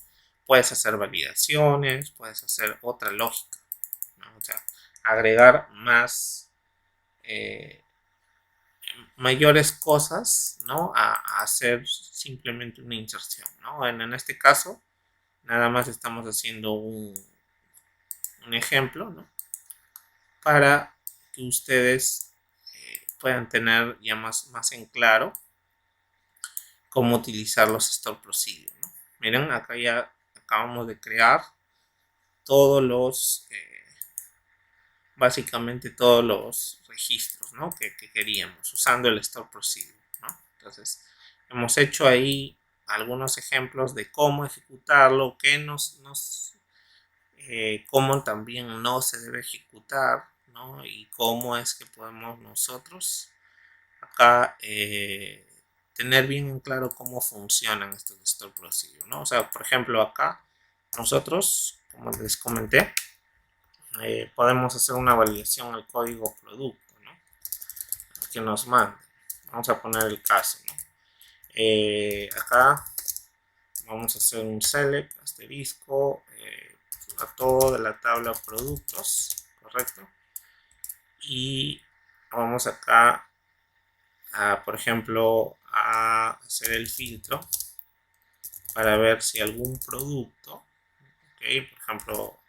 puedes hacer validaciones, puedes hacer otra lógica, ¿no? O sea, agregar mayores cosas, ¿no? A hacer simplemente una inserción, ¿no? En este caso, nada más estamos haciendo un ejemplo, ¿no? Para que ustedes puedan tener ya más en claro cómo utilizar los store procedure, ¿no? Miren, acá ya acabamos de crear todos los, básicamente todos los registros, ¿no? que queríamos usando el store procedure, ¿no? Entonces, hemos hecho ahí algunos ejemplos de cómo ejecutarlo, cómo también no se debe ejecutar, ¿no? Y cómo es que podemos nosotros acá tener bien en claro cómo funcionan estos store procedure, ¿no? O sea, por ejemplo, acá nosotros, como les comenté, podemos hacer una validación al código producto, ¿no? Que nos mande. Vamos a poner el caso, ¿no? Acá vamos a hacer un select asterisco a todo de la tabla productos, correcto, y vamos acá por ejemplo a hacer el filtro para ver si algún producto, okay, por ejemplo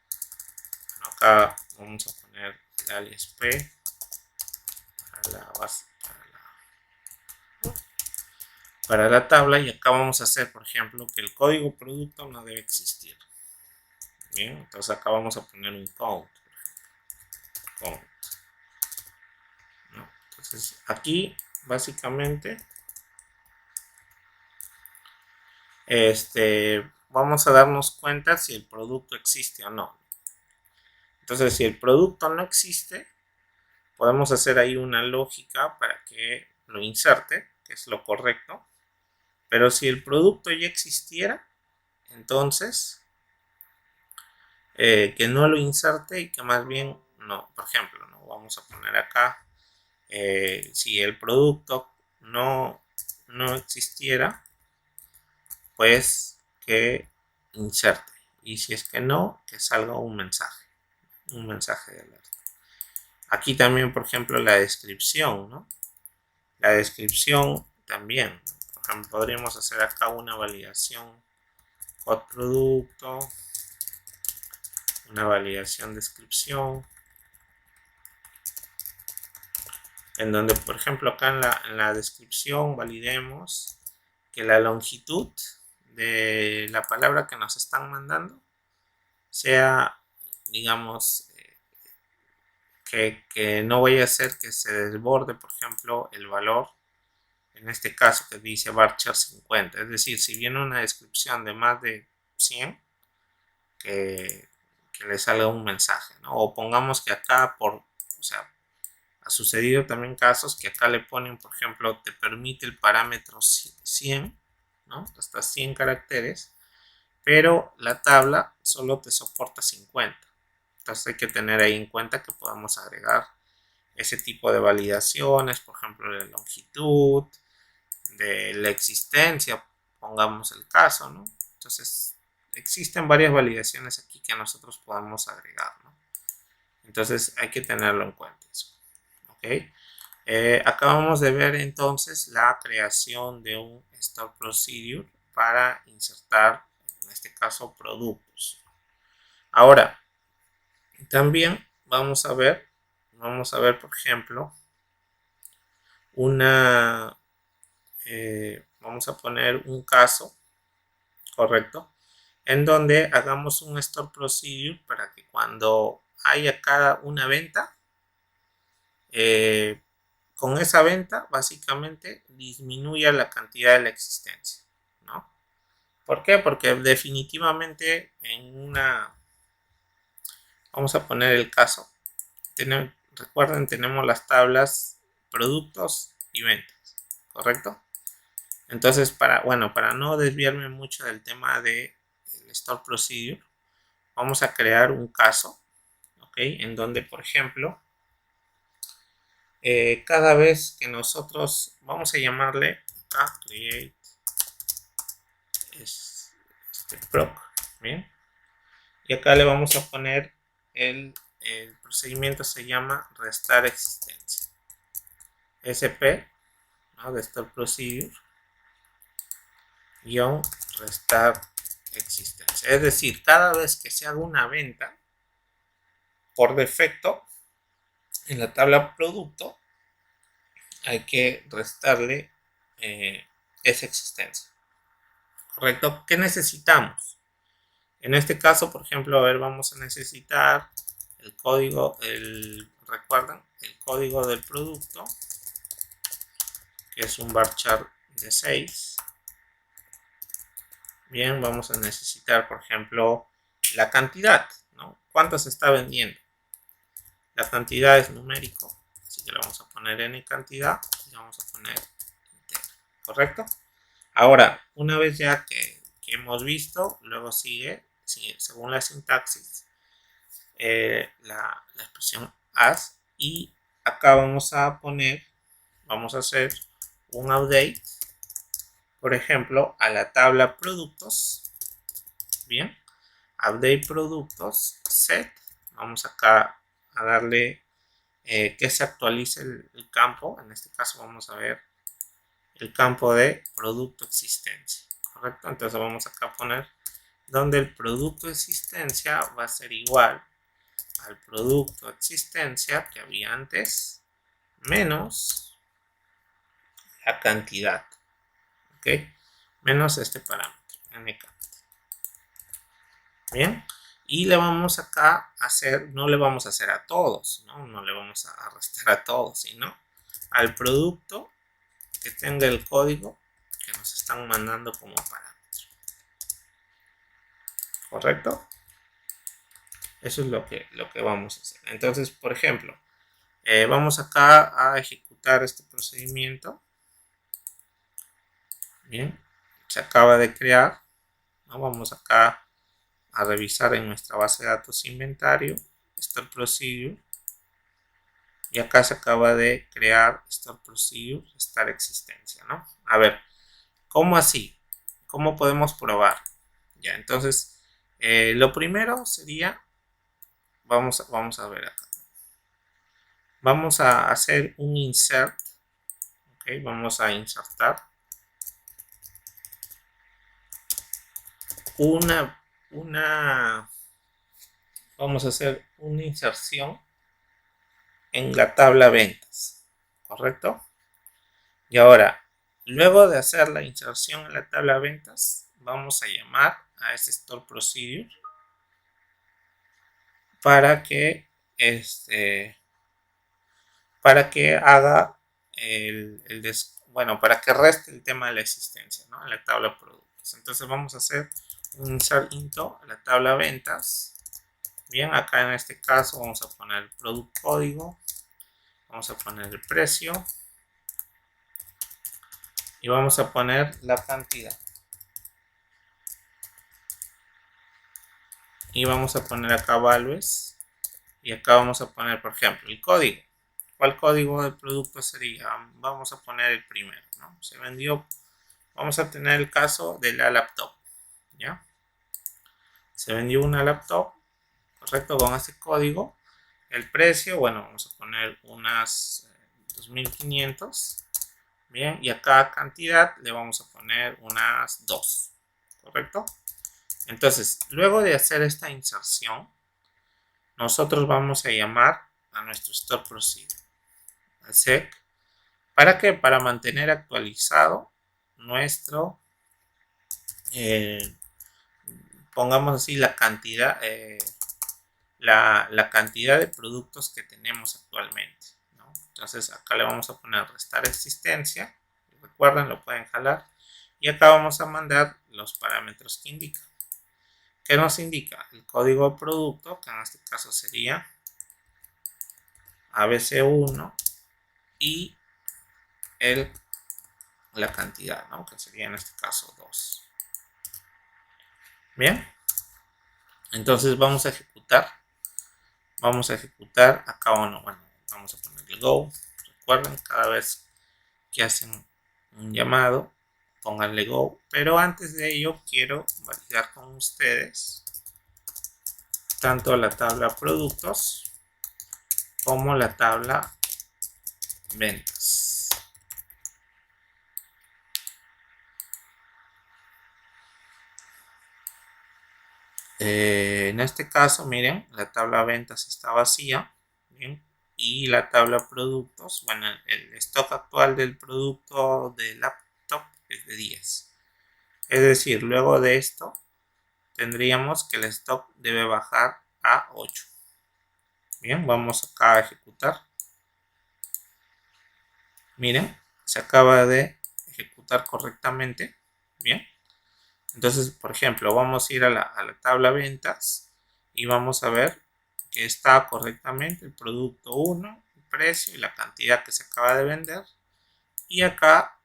acá vamos a poner el alias p para la base, para la tabla, y acá vamos a hacer por ejemplo que el código producto no debe existir. Bien, entonces acá vamos a poner un count, ¿no? Entonces aquí básicamente vamos a darnos cuenta si el producto existe o no. Entonces, si el producto no existe, podemos hacer ahí una lógica para que lo inserte, que es lo correcto. Pero si el producto ya existiera, entonces que no lo inserte y que más bien no. Por ejemplo, ¿no? Vamos a poner acá, si el producto no existiera, pues que inserte. Y si es que no, que salga un mensaje de alerta. Aquí también, por ejemplo, la descripción, ¿no? La descripción también. Por ejemplo, podríamos hacer acá una validación hot producto, una validación descripción, en donde, por ejemplo, acá en la descripción validemos que la longitud de la palabra que nos están mandando sea, digamos, que no vaya a ser que se desborde, por ejemplo, el valor, en este caso que dice varchar 50. Es decir, si viene una descripción de más de 100, que le salga un mensaje, ¿no? O pongamos que acá o sea, ha sucedido también casos que acá le ponen, por ejemplo, te permite el parámetro 100, ¿no? Hasta 100 caracteres, pero la tabla solo te soporta 50. Entonces hay que tener ahí en cuenta que podamos agregar ese tipo de validaciones, por ejemplo, de longitud, de la existencia, pongamos el caso, ¿no? Entonces, existen varias validaciones aquí que nosotros podemos agregar, ¿no? Entonces, hay que tenerlo en cuenta eso, ¿ok? Acabamos de ver entonces la creación de un store procedure para insertar, en en este caso productos. Ahora, también vamos a ver, por ejemplo, vamos a poner un caso, correcto, en donde hagamos un store procedure para que cuando haya cada una venta, con esa venta básicamente disminuya la cantidad de la existencia, ¿no? ¿Por qué? Porque definitivamente vamos a poner el caso, recuerden, tenemos las tablas productos y ventas, ¿correcto? Entonces, para no desviarme mucho del tema de el store procedure, vamos a crear un caso, ¿ok? En donde, por ejemplo, cada vez que nosotros vamos a llamarle acá create proc, bien, y acá le vamos a poner el procedimiento, se llama restar existencia, SP, ¿no? De store procedure restar existencia, es decir, cada vez que se haga una venta, por defecto en la tabla producto hay que restarle esa existencia, correcto. ¿Qué necesitamos? En este caso, por ejemplo, a ver, vamos a necesitar el código, recuerdan, el código del producto, que es un varchar de 6. Bien, vamos a necesitar, por ejemplo, la cantidad, ¿no? ¿Cuánto se está vendiendo? La cantidad es numérico, así que le vamos a poner n cantidad y vamos a poner entero, ¿correcto? Ahora, una vez ya que hemos visto, luego sigue, según la sintaxis, la expresión as, y acá vamos a hacer un update, por ejemplo, a la tabla productos. Bien, update productos set, vamos acá a darle que se actualice el campo. En este caso vamos a ver el campo de producto existencia, correcto. Entonces vamos acá a poner donde el producto existencia va a ser igual al producto existencia que había antes menos la cantidad, ok, menos este parámetro nk. Bien, y le vamos acá a hacer, no le vamos a hacer a todos, no le vamos a restar a todos, sino al producto que tenga el código que nos están mandando como parámetro, correcto. Eso es lo que vamos a hacer. Entonces, por ejemplo, vamos acá a ejecutar este procedimiento. Bien, se acaba de crear, ¿no? Vamos acá a revisar en nuestra base de datos inventario, store procedure, y acá se acaba de crear store procedure, restar existencia, ¿no? A ver, ¿cómo así? ¿Cómo podemos probar? Ya, entonces, lo primero sería, vamos a ver acá, vamos a hacer un insert, ok, vamos a insertar vamos a hacer una inserción en la tabla ventas, ¿correcto? Y ahora, luego de hacer la inserción en la tabla ventas, vamos a llamar a ese store procedure para que haga para que reste el tema de la existencia, ¿no? En la tabla productos. Entonces vamos a hacer un insert into a la tabla ventas. Bien, acá en este caso vamos a poner el product código, vamos a poner el precio y vamos a poner la cantidad. Y vamos a poner acá values y acá vamos a poner, por ejemplo, el código. ¿Cuál código del producto sería? Vamos a poner el primero, ¿no? Se vendió, vamos a tener el caso de la laptop, ¿ya? Se vendió una laptop, correcto, con este código. El precio, bueno, vamos a poner unas 2500. Bien, y acá cantidad le vamos a poner unas 2, correcto. Entonces, luego de hacer esta inserción, nosotros vamos a llamar a nuestro store procedure, al sec. ¿Para qué? Para mantener actualizado nuestro, pongamos así, la cantidad, la cantidad de productos que tenemos actualmente, ¿no? Entonces acá le vamos a poner restar existencia. Recuerden, lo pueden jalar. Y acá vamos a mandar los parámetros que indica. ¿Qué nos indica? El código de producto, que en este caso sería ABC1 y la cantidad, ¿no? Que sería en este caso 2. Bien, entonces vamos a ejecutar. Vamos a ejecutar acá bueno, vamos a ponerle go. Recuerden, cada vez que hacen un llamado, pónganle go. Pero antes de ello, quiero validar con ustedes tanto la tabla productos como la tabla ventas. En este caso, miren, la tabla ventas está vacía, ¿bien? Y la tabla productos, bueno, el stock actual del producto de laptop es de 10. Es decir, luego de esto, tendríamos que el stock debe bajar a 8. Bien, vamos acá a ejecutar. Miren, se acaba de ejecutar correctamente. Bien. Entonces, por ejemplo, vamos a ir a la tabla ventas y vamos a ver que está correctamente el producto 1, el precio y la cantidad que se acaba de vender. Y acá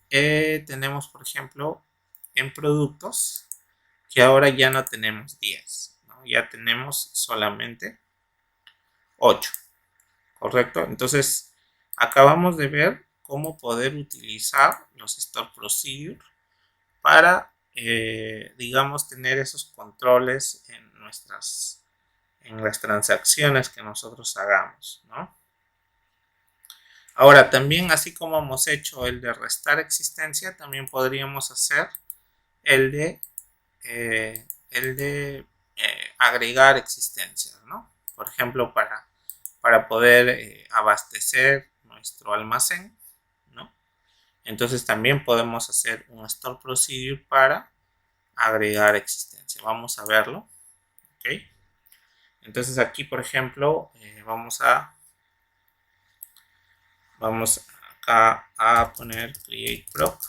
tenemos, por ejemplo, en productos que ahora ya no tenemos 10, ¿no? Ya tenemos solamente 8, ¿correcto? Entonces, acabamos de ver cómo poder utilizar los store procedure para, digamos, tener esos controles en las transacciones que nosotros hagamos, ¿no? Ahora, también, así como hemos hecho el de restar existencia, también podríamos hacer el de, agregar existencias, ¿no? Por ejemplo, para poder abastecer nuestro almacén, ¿no? Entonces también podemos hacer un store procedure para agregar existencia. Vamos a verlo. ¿Ok? Entonces aquí, por ejemplo, vamos acá a poner create proc.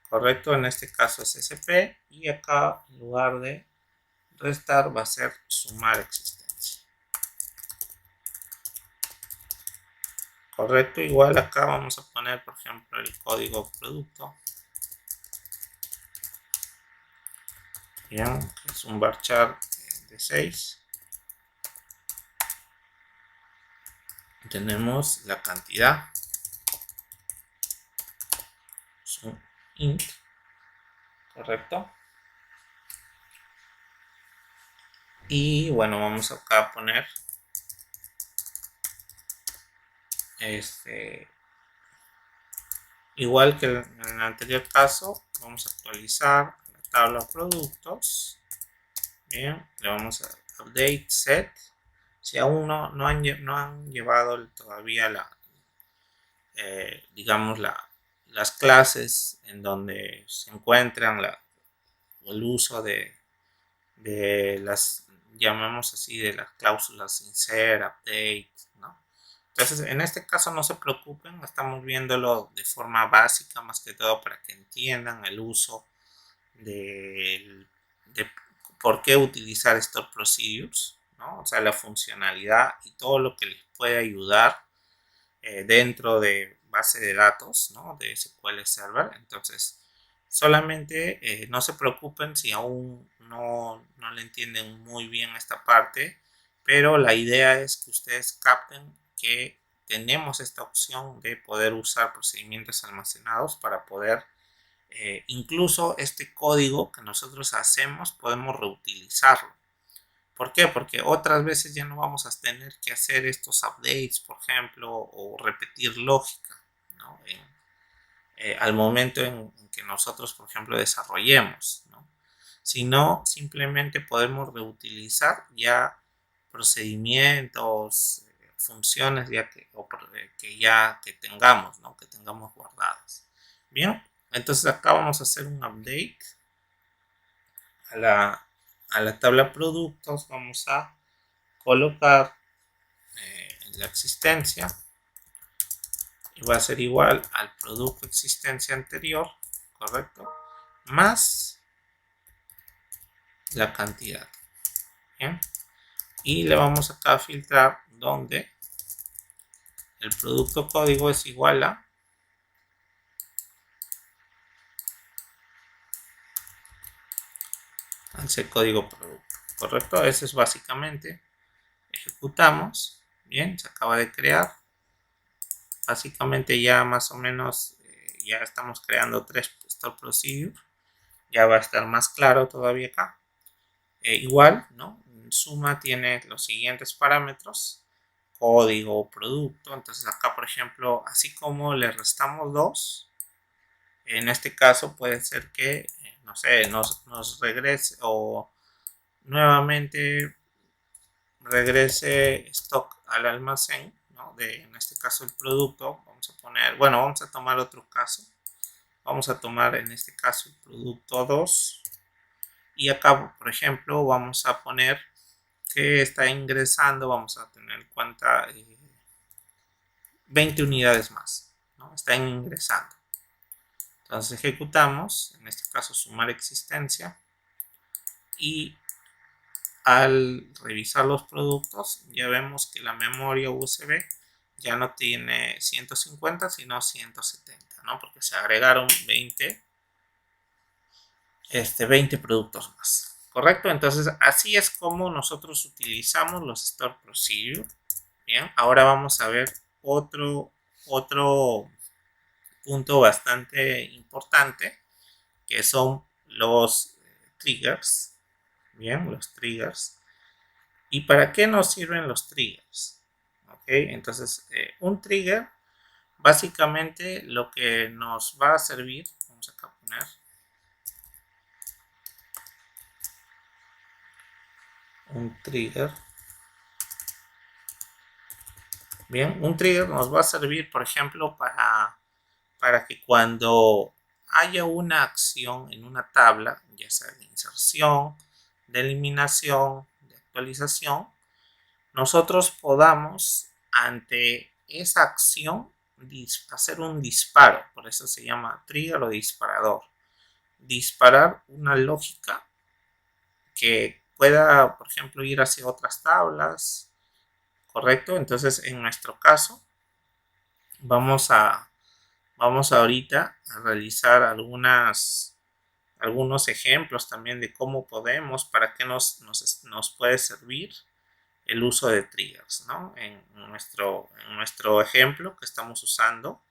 Correcto, en este caso es SP y acá en lugar de restar va a ser sumar existencia. Correcto, igual acá vamos a poner, por ejemplo, el código producto. Bien, es un varchar de 6. Tenemos la cantidad, es un int, correcto. Y bueno, vamos acá a poner igual que en el anterior caso, vamos a actualizar la tabla productos. Bien, le vamos a update set. Si aún no han llevado todavía digamos, las clases en donde se encuentran el uso de las, llamamos así, de las cláusulas insert, update, ¿no? Entonces, en este caso no se preocupen, estamos viéndolo de forma básica, más que todo para que entiendan el uso de por qué utilizar store procedures, ¿no? O sea, la funcionalidad y todo lo que les puede ayudar dentro de base de datos, ¿no? De SQL Server. Entonces, solamente no se preocupen si aún no le entienden muy bien esta parte, pero la idea es que ustedes capten que tenemos esta opción de poder usar procedimientos almacenados para poder, incluso este código que nosotros hacemos, podemos reutilizarlo. ¿Por qué? Porque otras veces ya no vamos a tener que hacer estos updates, por ejemplo, o repetir lógica, ¿no? Al momento en que nosotros, por ejemplo, desarrollemos, ¿no? sino simplemente podemos reutilizar ya procedimientos, funciones que tengamos, ¿no? Que tengamos guardadas. Bien, entonces acá vamos a hacer un update a la tabla productos. Vamos a colocar la existencia y va a ser igual al producto existencia anterior, correcto, más la cantidad. Bien, y le vamos acá a filtrar donde el producto código es igual a ese código producto, correcto. Eso es básicamente. Ejecutamos. Bien, se acaba de crear. Básicamente ya más o menos ya estamos creando 3 store procedure. Ya va a estar más claro todavía acá. Igual, ¿no? Suma tiene los siguientes parámetros: código, producto. Entonces acá, por ejemplo, así como le restamos 2, en este caso puede ser que, no sé, nos regrese o nuevamente regrese stock al almacén, ¿no? En este caso el producto. Vamos a poner, bueno, vamos a tomar otro caso. Vamos a tomar en este caso el producto 2. Y acá, por ejemplo, vamos a poner que está ingresando, vamos a tener en cuenta 20 unidades más, ¿no? Están ingresando. Entonces ejecutamos, en este caso sumar existencia, y al revisar los productos ya vemos que la memoria USB ya no tiene 150 sino 170, ¿no? Porque se agregaron 20 productos más, ¿correcto? Entonces así es como nosotros utilizamos los store procedure. Bien, ahora vamos a ver otro punto bastante importante, que son los triggers. Bien, los triggers. ¿Y para qué nos sirven los triggers? Ok, entonces un trigger básicamente lo que nos va a servir, vamos acá a poner un trigger. Bien, un trigger nos va a servir, por ejemplo, para que cuando haya una acción en una tabla, ya sea de inserción, de eliminación, de actualización, nosotros podamos ante esa acción hacer un disparo. Por eso se llama trigger o disparador. Disparar una lógica que pueda, por ejemplo, ir hacia otras tablas, ¿correcto? Entonces, en nuestro caso, vamos ahorita a realizar algunos ejemplos también de cómo podemos, para qué nos puede servir el uso de triggers, ¿no? En nuestro ejemplo que estamos usando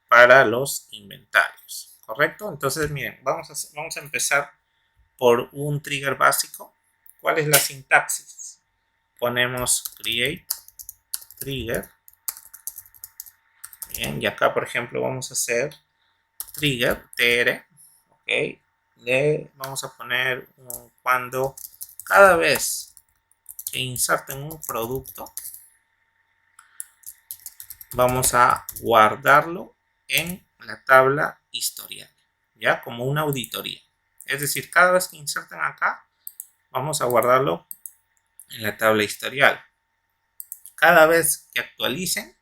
para los inventarios, ¿correcto? Entonces, miren, vamos a empezar por un trigger básico. ¿Cuál es la sintaxis? Ponemos create trigger. Bien, y acá, por ejemplo, vamos a hacer trigger tr, ok. Vamos a poner cuando cada vez que inserten un producto, vamos a guardarlo en la tabla historial, ya como una auditoría. Es decir, cada vez que inserten acá, vamos a guardarlo en la tabla historial. Cada vez que actualicen,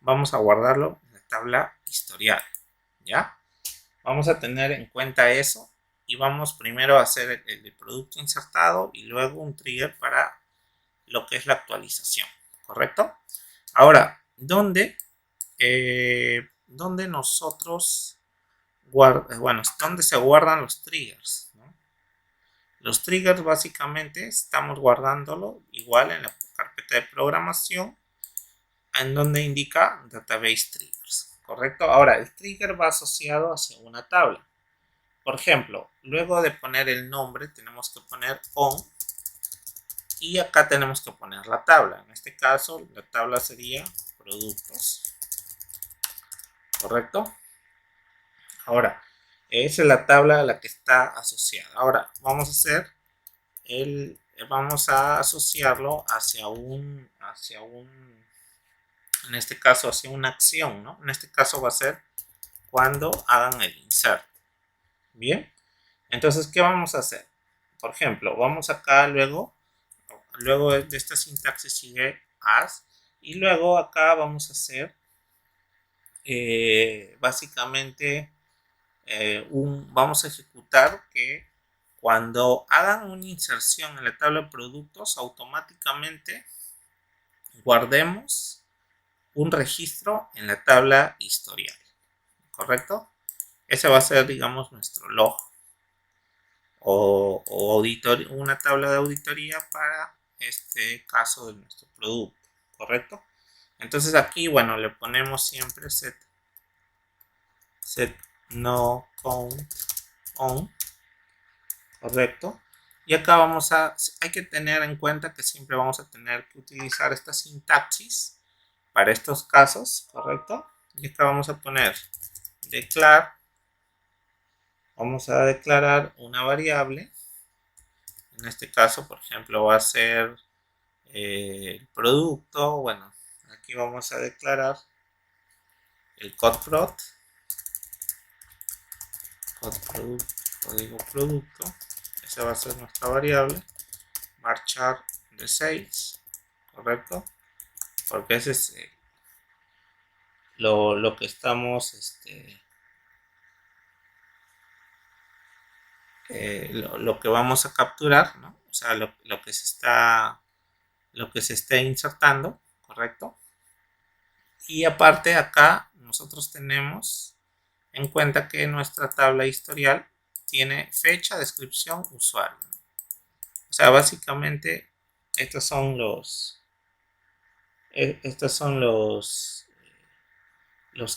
vamos a guardarlo en la tabla historial, ¿ya? Vamos a tener en cuenta eso y vamos primero a hacer el producto insertado y luego un trigger para lo que es la actualización, ¿correcto? Ahora, ¿dónde nosotros dónde se guardan los triggers, ¿no? Los triggers básicamente estamos guardándolo igual en la carpeta de programación, en donde indica database triggers, ¿correcto? Ahora, el trigger va asociado hacia una tabla. Por ejemplo, luego de poner el nombre, tenemos que poner on, y acá tenemos que poner la tabla. En este caso, la tabla sería productos, ¿correcto? Ahora, Esa es la tabla a la que está asociada. Ahora vamos a hacer vamos a asociarlo en este caso hacia una acción, ¿no? En este caso va a ser cuando hagan el insert. Bien, entonces, ¿qué vamos a hacer? Por ejemplo, vamos acá luego de esta sintaxis sigue as, y luego acá vamos a hacer básicamente vamos a ejecutar que cuando hagan una inserción en la tabla de productos, automáticamente guardemos un registro en la tabla historial, ¿correcto? Ese va a ser, digamos, nuestro log o una tabla de auditoría para este caso de nuestro producto, ¿correcto? Entonces aquí, bueno, le ponemos siempre set no count on, ¿correcto? Y acá hay que tener en cuenta que siempre vamos a tener que utilizar esta sintaxis para estos casos, ¿correcto? Y acá vamos a poner declare, vamos a declarar una variable, en este caso, por ejemplo, va a ser el producto, bueno, aquí vamos a declarar el code código producto, esa va a ser nuestra variable, marchar de 6, ¿correcto? Porque ese es lo que estamos, lo que vamos a capturar, ¿no? O sea, lo que se está insertando, ¿correcto? Y aparte acá nosotros tenemos en cuenta que nuestra tabla historial tiene fecha, descripción, usuario. O sea, básicamente estos son los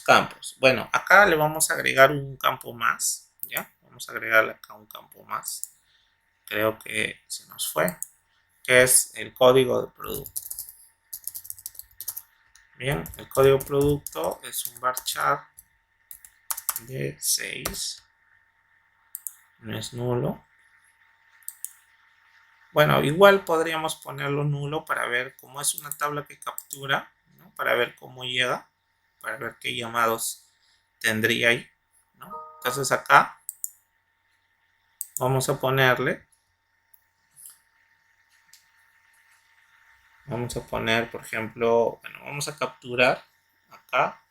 campos. Bueno, acá le vamos a agregar un campo más, ¿ya? Vamos a agregarle acá un campo más. Creo que se nos fue, que es el código de producto. Bien, el código producto es un varchar de 6, no es nulo. Bueno, igual podríamos ponerlo nulo para ver cómo es una tabla que captura, ¿no? Para ver cómo llega, para ver qué llamados tendría ahí, ¿no? Entonces acá vamos a ponerle, por ejemplo, bueno, vamos a capturar acá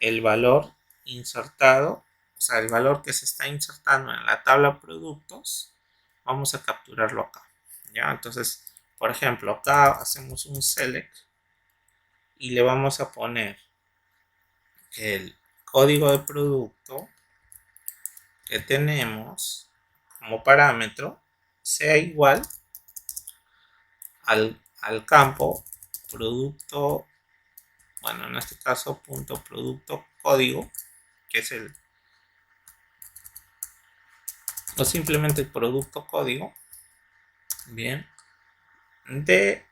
el valor insertado, o sea, el valor que se está insertando en la tabla productos, vamos a capturarlo acá, ¿ya? Entonces, por ejemplo, acá hacemos un select y le vamos a poner el código de producto que tenemos como parámetro sea igual al campo producto, bueno, en este caso punto producto código, que es o simplemente el producto código, bien, de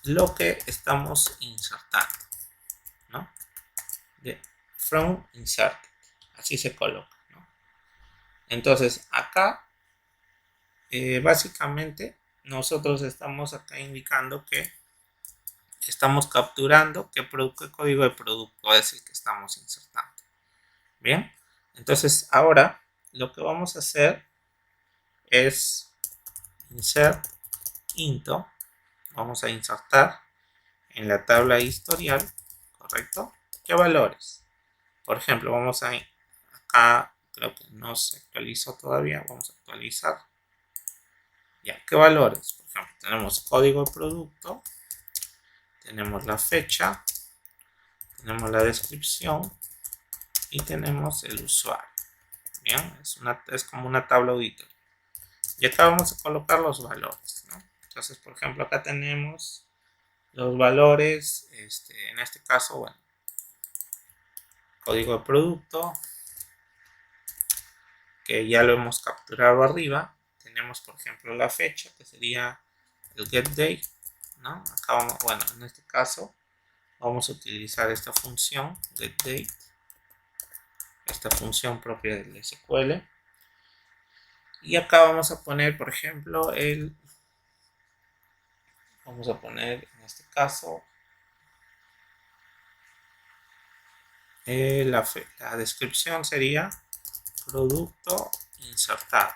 lo que estamos insertando, ¿no? De from insert, así se coloca, ¿no? Entonces acá básicamente nosotros estamos acá indicando que estamos capturando qué código de producto es el que estamos insertando. Bien, entonces ahora lo que vamos a hacer es insert into, vamos a insertar en la tabla historial, ¿correcto? ¿Qué valores? Por ejemplo, vamos a acá, creo que no se actualizó todavía, vamos a actualizar. Ya, ¿qué valores? Por ejemplo, tenemos código de producto, tenemos la fecha, tenemos la descripción y tenemos el usuario. Bien, es como una tabla auditoria. Y acá vamos a colocar los valores, ¿no? Entonces, por ejemplo, acá tenemos los valores, en este caso, bueno, código de producto, que ya lo hemos capturado arriba. Tenemos, por ejemplo, la fecha, que sería el getDate, ¿no? Acá vamos, bueno, en este caso vamos a utilizar esta función getDate. Esta esta función propia del SQL. Y acá vamos a poner, por ejemplo, vamos a poner en este caso la descripción sería producto insertado,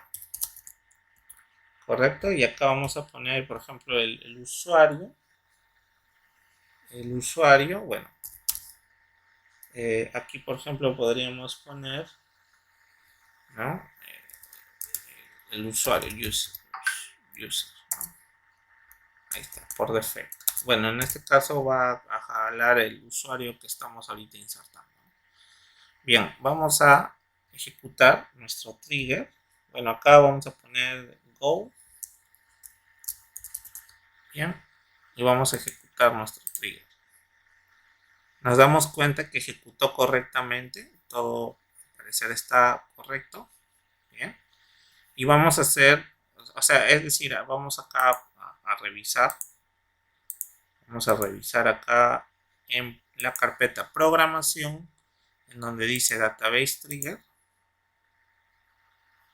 correcto. Y acá vamos a poner, por ejemplo, el usuario. Bueno, aquí por ejemplo podríamos poner, ¿no? El usuario, user, ¿no? Ahí está, por defecto. Bueno, en este caso va a jalar el usuario que estamos ahorita insertando. Bien, vamos a ejecutar nuestro trigger. Bueno, acá vamos a poner go. Bien, y vamos a ejecutar nuestro trigger. Nos damos cuenta que ejecutó correctamente, todo al parecer está correcto. Bien, y vamos a hacer, o sea, es decir, vamos acá a revisar. Vamos a revisar acá en la carpeta programación, en donde dice database trigger.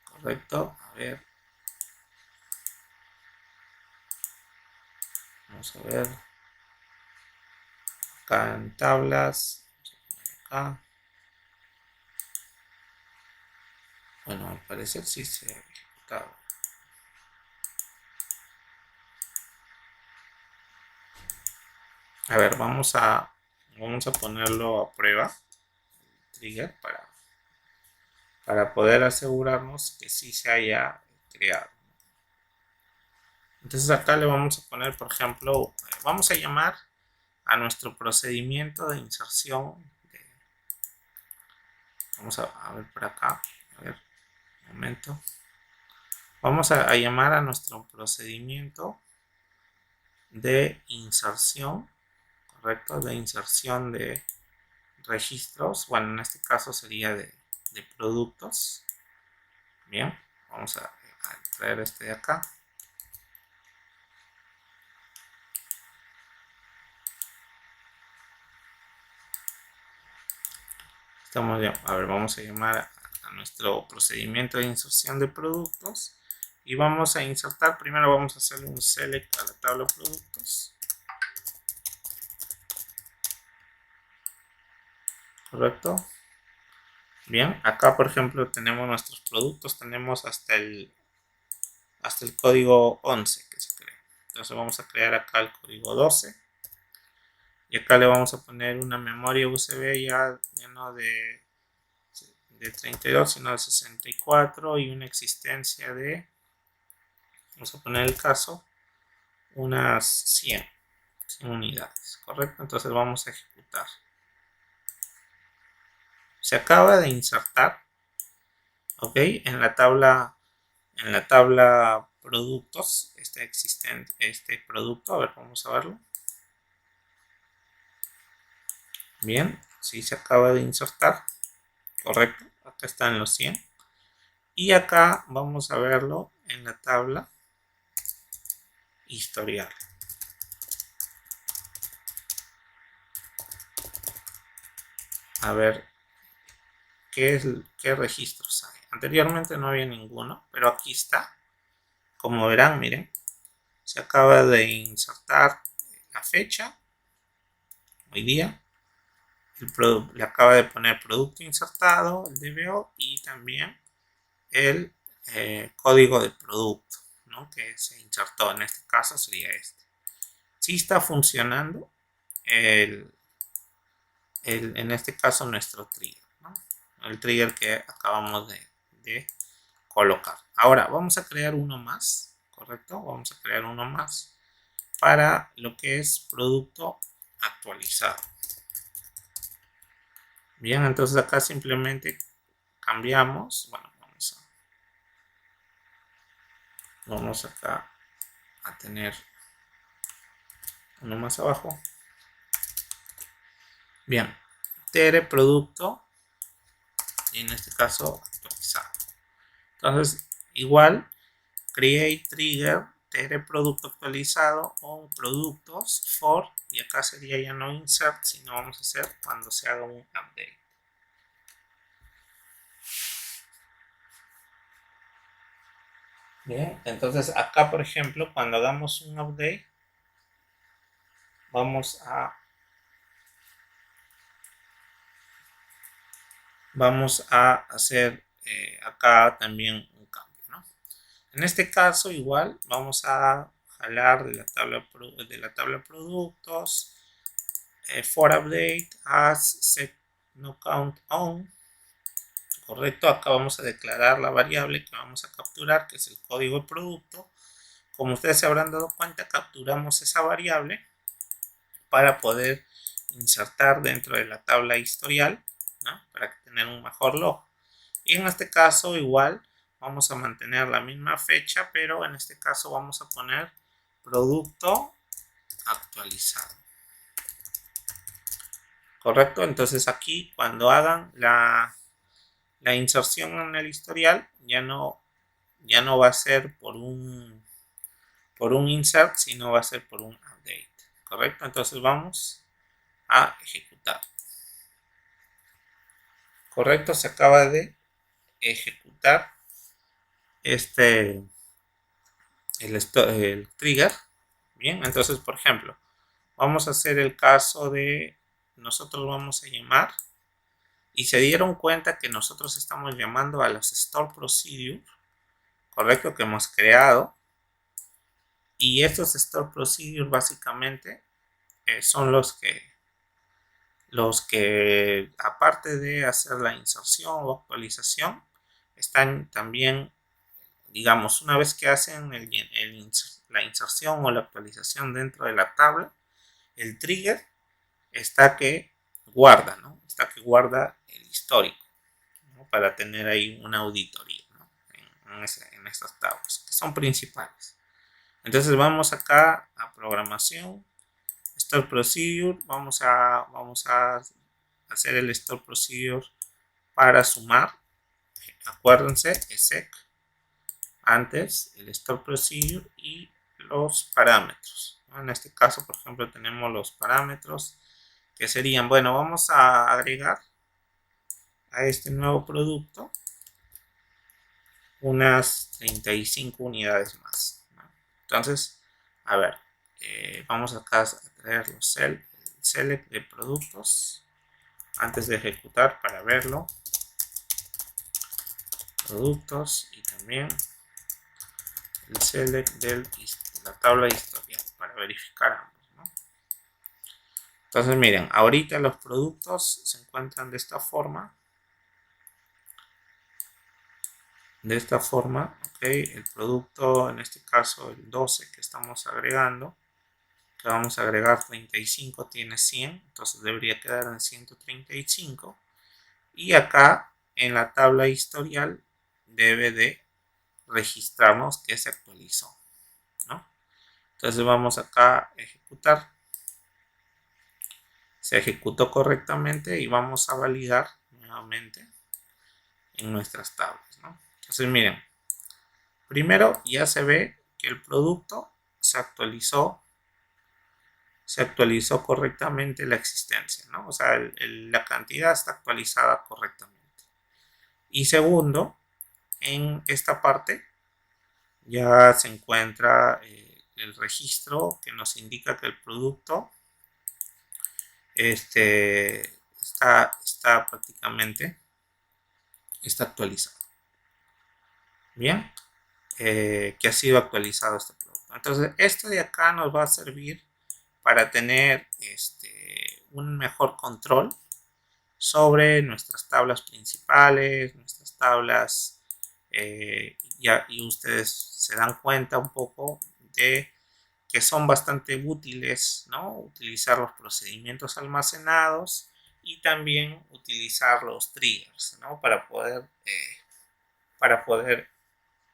Correcto, a ver. Vamos a ver. Acá en tablas. Acá. Bueno, al parecer sí se ha ejecutado. A ver, vamos a ponerlo a prueba. Trigger para poder asegurarnos que sí se haya creado. Entonces acá le vamos a poner, por ejemplo, vamos a llamar a nuestro procedimiento de inserción. Vamos a ver por acá. A ver, un momento. Vamos a llamar a nuestro procedimiento de inserción, correcto, de inserción de registros. Bueno, en este caso sería de productos. Bien, vamos a traer este de acá. Estamos ya, a ver, vamos a llamar a nuestro procedimiento de inserción de productos y vamos a insertar, primero vamos a hacer un select a la tabla productos, correcto. Bien, acá por ejemplo tenemos nuestros productos, tenemos hasta el código 11 que se crea. Entonces vamos a crear acá el código 12 y acá le vamos a poner una memoria USB ya no de 32 sino de 64 y una existencia de, vamos a poner el caso, unas 100 unidades, correcto. Entonces vamos a ejecutar. Se acaba de insertar, ok, en la tabla productos este producto. A ver, vamos a verlo. Bien, sí se acaba de insertar, correcto. Acá están los 100 y acá vamos a verlo en la tabla historial. A ver qué registros hay. Anteriormente no había ninguno, pero aquí está. Como verán, miren, se acaba de insertar la fecha, hoy día. Le acaba de poner producto insertado, el DBO, y también el código de producto, ¿no? Que se insertó. En este caso sería este. Sí está funcionando en este caso nuestro trigger, ¿no? El trigger que acabamos de colocar. Ahora vamos a crear uno más, correcto. Vamos a crear uno más para lo que es producto actualizado. Bien, entonces acá simplemente cambiamos. Bueno, vamos acá a tener uno más abajo. Bien, tr producto y en este caso actualizado. Entonces igual create trigger tr producto actualizado o productos for, y acá sería ya no insert, sino vamos a hacer cuando se haga un update. Bien, entonces acá por ejemplo cuando hagamos un update vamos a hacer acá también un cambio, ¿no? En este caso igual vamos a jalar de la tabla productos for update as set no count on. Correcto, acá vamos a declarar la variable que vamos a capturar, que es el código de producto. Como ustedes se habrán dado cuenta, capturamos esa variable para poder insertar dentro de la tabla historial, ¿no? Para tener un mejor log. Y en este caso igual vamos a mantener la misma fecha, pero en este caso vamos a poner producto actualizado. Correcto, entonces aquí cuando hagan la inserción en el historial ya no va a ser por un insert, sino va a ser por un update. Correcto, entonces vamos a ejecutar. Correcto, se acaba de ejecutar el trigger. Bien, entonces por ejemplo vamos a hacer el caso de nosotros vamos a llamar y se dieron cuenta que nosotros estamos llamando a los store procedure, correcto, que hemos creado, y estos store procedure básicamente son los que aparte de hacer la inserción o actualización están también, digamos, una vez que hacen la inserción o la actualización dentro de la tabla, el trigger está que guarda, ¿no? Está que guarda el histórico, ¿no? Para tener ahí una auditoría, ¿no? en estas tablas, que son principales. Entonces vamos acá a programación, store procedure, vamos a hacer el store procedure para sumar. Acuérdense, exec, antes el store procedure y los parámetros. En este caso, por ejemplo, tenemos los parámetros que serían, bueno, vamos a agregar a este nuevo producto unas 35 unidades más, ¿no? Entonces, a ver, vamos acá a traer los select de productos antes de ejecutar para verlo. Productos y también el select de la tabla historial para verificar ambos, ¿no? Entonces miren, ahorita los productos se encuentran de esta forma. Ok, el producto en este caso el 12 que estamos agregando, que vamos a agregar 35 tiene 100, entonces debería quedar en 135, y acá en la tabla historial debe de registrarnos que se actualizó, ¿no? Entonces vamos acá a ejecutar, se ejecutó correctamente y vamos a validar nuevamente en nuestras tablas, ¿no? Entonces miren, primero ya se ve que el producto se actualizó correctamente la existencia, ¿no? O sea, la cantidad está actualizada correctamente. Y segundo, en esta parte ya se encuentra el registro que nos indica que el producto está prácticamente actualizado. Bien, que ha sido actualizado este producto. Entonces, esto de acá nos va a servir para tener un mejor control sobre nuestras tablas principales, nuestras tablas, y ustedes se dan cuenta un poco de que son bastante útiles, ¿no? Utilizar los procedimientos almacenados y también utilizar los triggers, ¿no? Para poder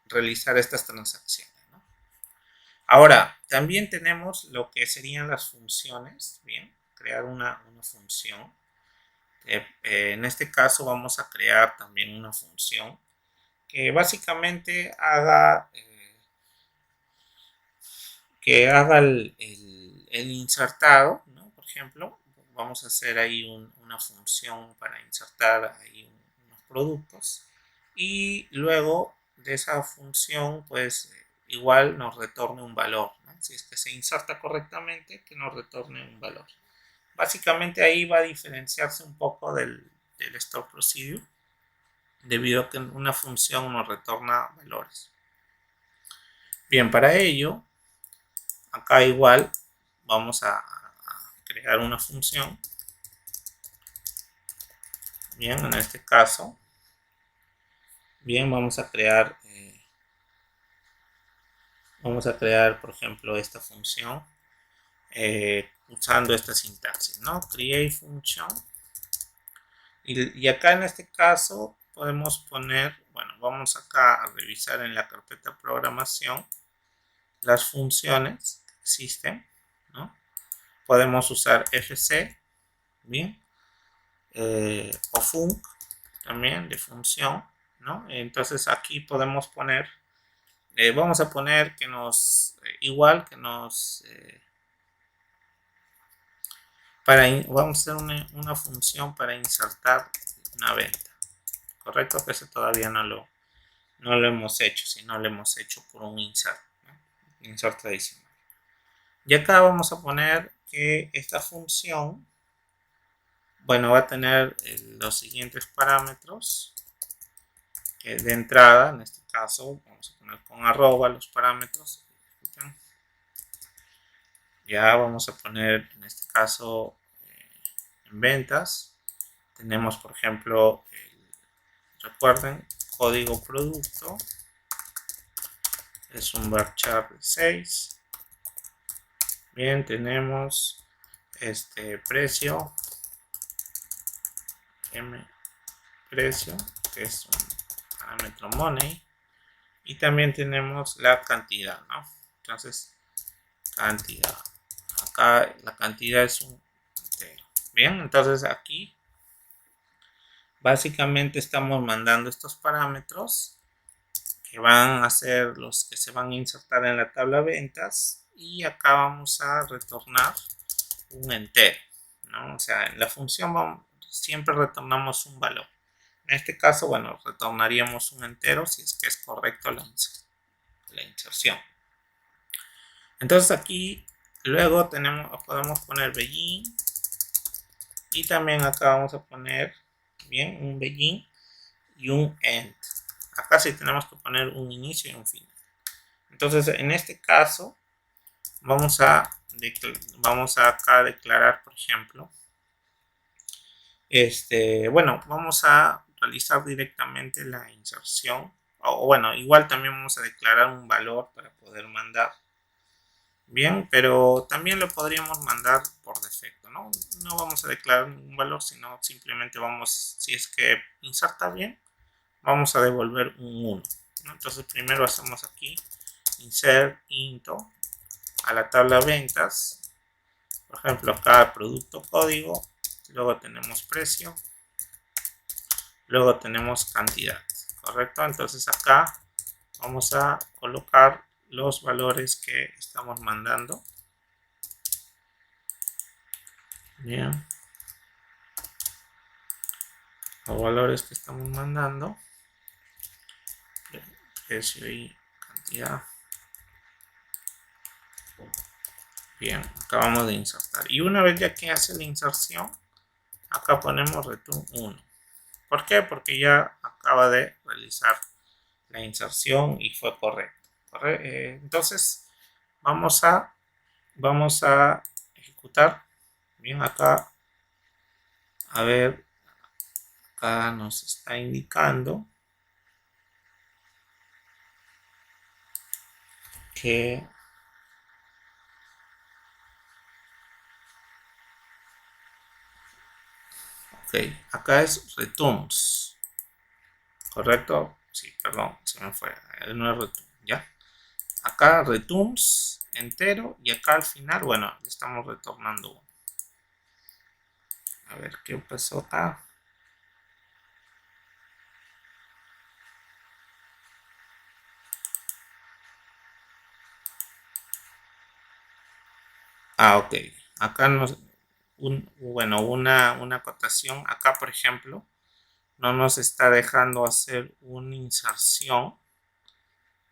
realizar estas transacciones, ¿no? Ahora, también tenemos lo que serían las funciones, bien, crear una función. En este caso vamos a crear también una función que básicamente haga el insertado, ¿no? Por ejemplo, vamos a hacer ahí una función para insertar ahí unos productos y luego esa función, pues igual nos retorne un valor, ¿no? Si es que se inserta correctamente, que nos retorne un valor. Básicamente ahí va a diferenciarse un poco del store procedure, debido a que una función nos retorna valores. Bien, para ello, acá igual vamos a crear una función. Bien, en este caso, bien, vamos a crear, por ejemplo, esta función usando esta sintaxis, ¿no? Create function. Y acá en este caso podemos poner, bueno, vamos acá a revisar en la carpeta programación las funciones que existen, ¿no? Podemos usar fc, bien, o func también de función, ¿no? Entonces aquí podemos poner, vamos a poner que nos, igual que nos, vamos a hacer una función para insertar una venta, correcto, que eso todavía no lo hemos hecho, sino lo hemos hecho por un insert, ¿no? Insert tradicional. Y acá vamos a poner que esta función, bueno, va a tener los siguientes parámetros. De entrada, en este caso, vamos a poner con arroba los parámetros. Ya vamos a poner, en este caso, en ventas. Tenemos, por ejemplo, recuerden, código producto. Es un varchar de 6. Bien, tenemos este precio. Precio, que es un parámetro money. Y también tenemos la cantidad, ¿no? Entonces, cantidad. Acá la cantidad es un entero. Bien, entonces aquí básicamente estamos mandando estos parámetros que van a ser los que se van a insertar en la tabla ventas, y acá vamos a retornar un entero, ¿no? O sea, en la función siempre retornamos un valor. En este caso, bueno, retornaríamos un entero si es que es correcto la inserción. Entonces aquí luego podemos poner begin, y también acá vamos a poner, bien, un begin y un end. Acá sí tenemos que poner un inicio y un final. Entonces en este caso vamos a acá declarar, por ejemplo, bueno, vamos a realizar directamente la inserción, o bueno, igual también vamos a declarar un valor para poder mandar. Bien, pero también lo podríamos mandar por defecto, ¿no? No vamos a declarar ningún valor, sino simplemente vamos, si es que inserta bien, vamos a devolver un 1, ¿no? Entonces primero hacemos aquí insert into a la tabla ventas, por ejemplo acá producto código, luego tenemos precio, luego tenemos cantidad, correcto. Entonces acá vamos a colocar los valores que estamos mandando. Bien, los valores que estamos mandando, precio y cantidad. Bien, acabamos de insertar, y una vez ya que hace la inserción, acá ponemos return 1. ¿Por qué? Porque ya acaba de realizar la inserción y fue correcto. Entonces vamos a ejecutar. Bien, acá, a ver, acá nos está indicando que acá es returns, correcto. Sí, perdón, se me fue, no es return, ya. Acá returns entero, y acá al final, bueno, le estamos retornando 1. A ver qué pasó acá. Ok. Acá bueno, una acotación. Acá, por ejemplo, no nos está dejando hacer una inserción.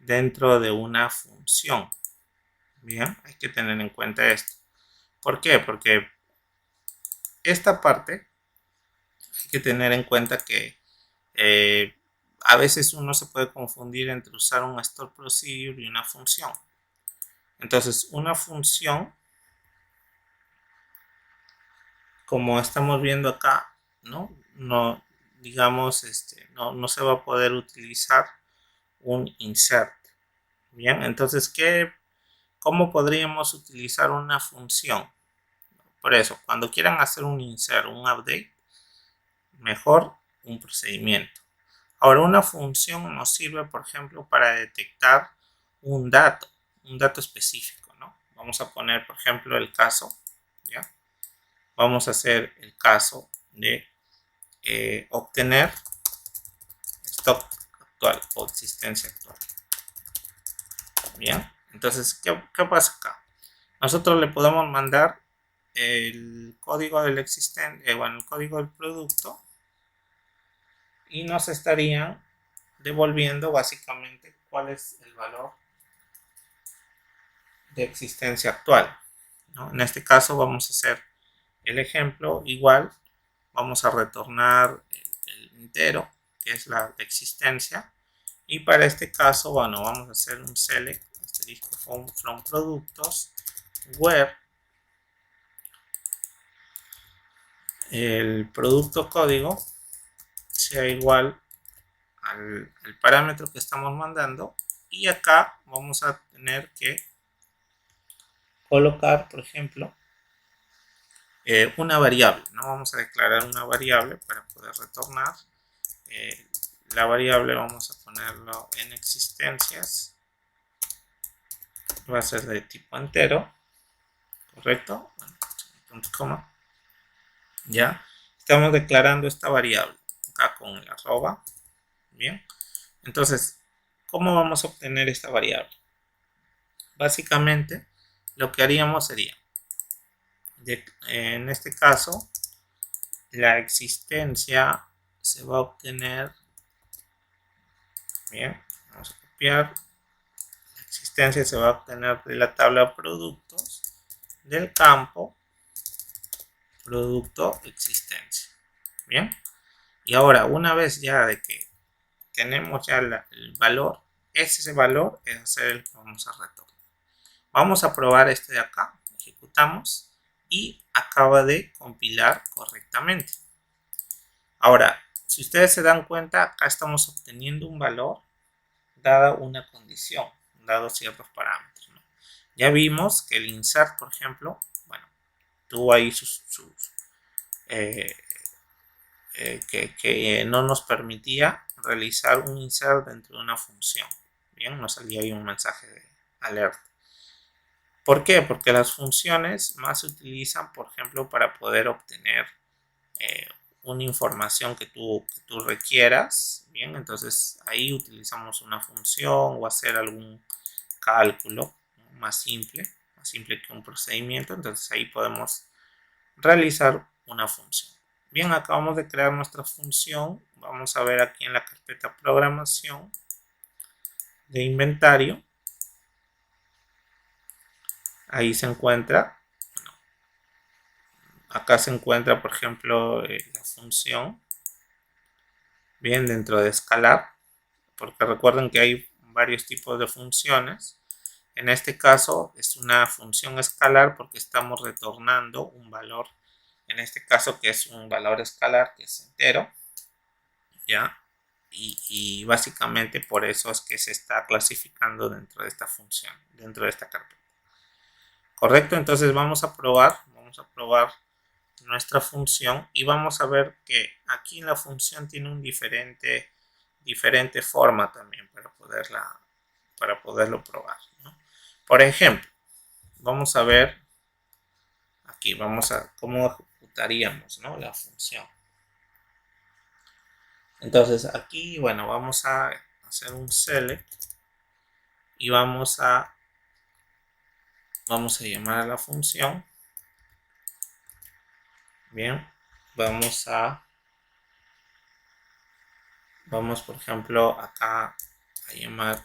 dentro de una función. Bien, hay que tener en cuenta esto. ¿Por qué? Porque esta parte hay que tener en cuenta que a veces uno se puede confundir entre usar un store procedure y una función. Entonces, una función, como estamos viendo acá, no digamos, no se va a poder utilizar un insert. Bien, entonces, ¿cómo podríamos utilizar una función? Por eso, cuando quieran hacer un insert, un update, mejor un procedimiento. Ahora, una función nos sirve, por ejemplo, para detectar un dato específico, ¿no? Vamos a poner, por ejemplo, el caso, ¿ya? Vamos a hacer el caso de obtener stock actual o existencia actual. Bien, entonces, ¿qué pasa acá? Nosotros le podemos mandar el código del existente, el código del producto, y nos estarían devolviendo básicamente cuál es el valor de existencia actual, ¿no? En este caso vamos a hacer el ejemplo igual, vamos a retornar el entero, que es la existencia, y para este caso, bueno, vamos a hacer un select from productos where el producto código sea igual al parámetro que estamos mandando, y acá vamos a tener que colocar, por ejemplo, una variable, ¿no? Vamos a declarar una variable para poder retornar. La variable vamos a ponerlo en existencias, va a ser de tipo entero, correcto, bueno, punto coma, ya estamos declarando esta variable acá con el arroba. Bien, entonces, ¿cómo vamos a obtener esta variable? Básicamente lo que haríamos sería, en este caso, la existencia se va a obtener, bien, vamos a copiar, la existencia se va a obtener de la tabla productos del campo producto existencia. Bien, y ahora una vez ya de que tenemos ya el valor, ese valor es el que vamos a retornar. Vamos a probar este de acá, ejecutamos y acaba de compilar correctamente. Ahora, si ustedes se dan cuenta, acá estamos obteniendo un valor dada una condición, dado ciertos parámetros, ¿no? Ya vimos que el insert, por ejemplo, bueno, tuvo ahí que no nos permitía realizar un insert dentro de una función. Bien, nos salía ahí un mensaje de alerta. ¿Por qué? Porque las funciones más se utilizan, por ejemplo, para poder obtener una información que tú requieras. Bien, entonces ahí utilizamos una función o hacer algún cálculo más simple que un procedimiento. Entonces ahí podemos realizar una función. Bien, acabamos de crear nuestra función. Vamos a ver aquí en la carpeta programación de inventario. Ahí se encuentra, bueno, acá se encuentra, por ejemplo, la función. Bien, dentro de escalar, porque recuerden que hay varios tipos de funciones. En este caso es una función escalar porque estamos retornando un valor, en este caso que es un valor escalar, que es entero, ¿ya? Y básicamente por eso es que se está clasificando dentro de esta función, dentro de esta carpeta. Correcto, entonces vamos a probar nuestra función y vamos a ver que aquí la función tiene un diferente forma también para poderlo probar, ¿no? Por ejemplo, vamos a ver aquí, vamos a cómo ejecutaríamos, ¿no?, la función. Entonces aquí, bueno, vamos a hacer un select y vamos a llamar a la función. Bien, vamos por ejemplo acá a llamar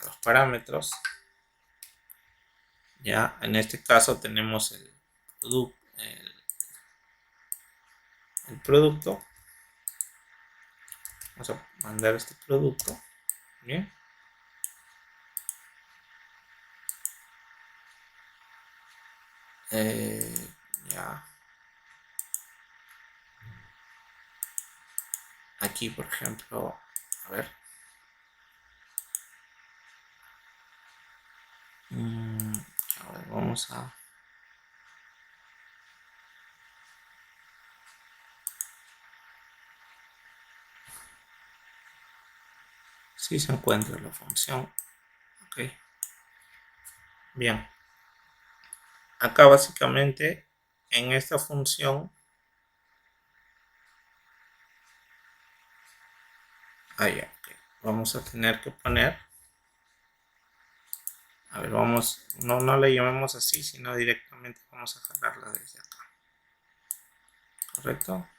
a los parámetros. Ya, en este caso tenemos el producto. Vamos a mandar este producto. Bien. Ya. Aquí, por ejemplo, a ver. A ver, vamos a... Si se encuentra la función. Ok. Bien. Acá básicamente en esta función ya, okay. Vamos a tener que poner, a ver, vamos, no le llamemos así, sino directamente vamos a jalarla desde acá, correcto.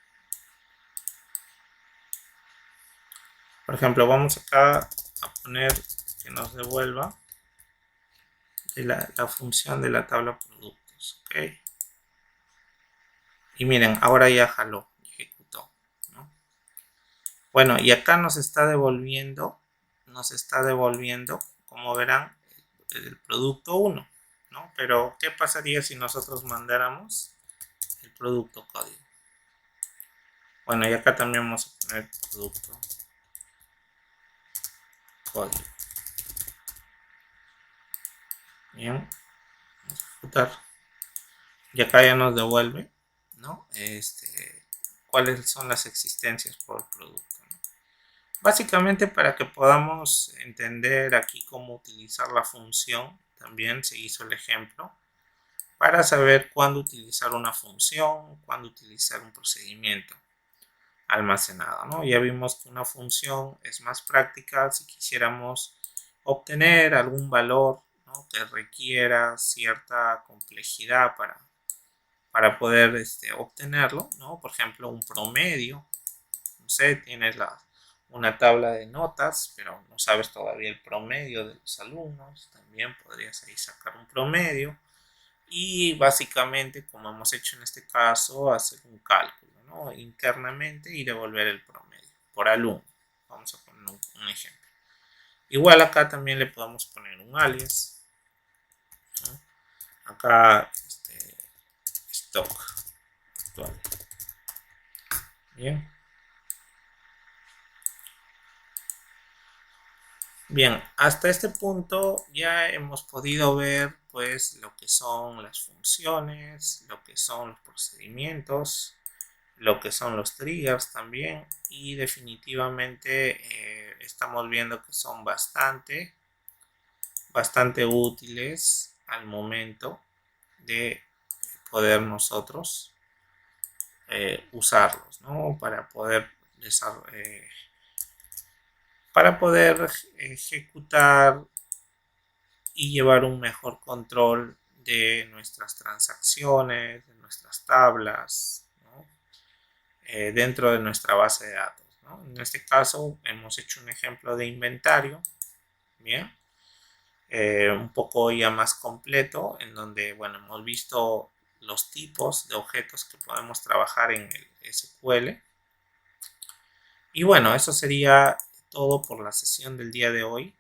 Por ejemplo, vamos acá a poner que nos devuelva de la función de la tabla productos, ok. Y miren, ahora ya jaló, ejecutó, ¿no? Bueno, y acá nos está devolviendo, como verán, el producto 1, ¿no? Pero, ¿qué pasaría si nosotros mandáramos el producto código? Bueno, y acá también vamos a poner producto código. Bien, vamos a ejecutar. Y acá ya nos devuelve, ¿no? Cuáles son las existencias por producto, ¿no? Básicamente para que podamos entender aquí cómo utilizar la función, también se hizo el ejemplo para saber cuándo utilizar una función, cuándo utilizar un procedimiento almacenado, ¿no? Ya vimos que una función es más práctica si quisiéramos obtener algún valor, ¿no?, que requiera cierta complejidad para poder obtenerlo, ¿no? Por ejemplo, un promedio. No sé, tienes una tabla de notas, pero no sabes todavía el promedio de los alumnos. También podrías ahí sacar un promedio. Y básicamente, como hemos hecho en este caso, hacer un cálculo, ¿no?, internamente y devolver el promedio por alumno. Vamos a poner un ejemplo. Igual acá también le podemos poner un alias, ¿no? Acá stock actual. Bien. Bien, hasta este punto ya hemos podido ver pues lo que son las funciones, lo que son los procedimientos, lo que son los triggers también, y definitivamente estamos viendo que son bastante útiles al momento de poder nosotros usarlos, ¿no? Para poder ejecutar y llevar un mejor control de nuestras transacciones, de nuestras tablas, ¿no?, dentro de nuestra base de datos, ¿no? En este caso hemos hecho un ejemplo de inventario, bien, un poco ya más completo, en donde, bueno, hemos visto los tipos de objetos que podemos trabajar en el SQL. Y bueno, eso sería todo por la sesión del día de hoy.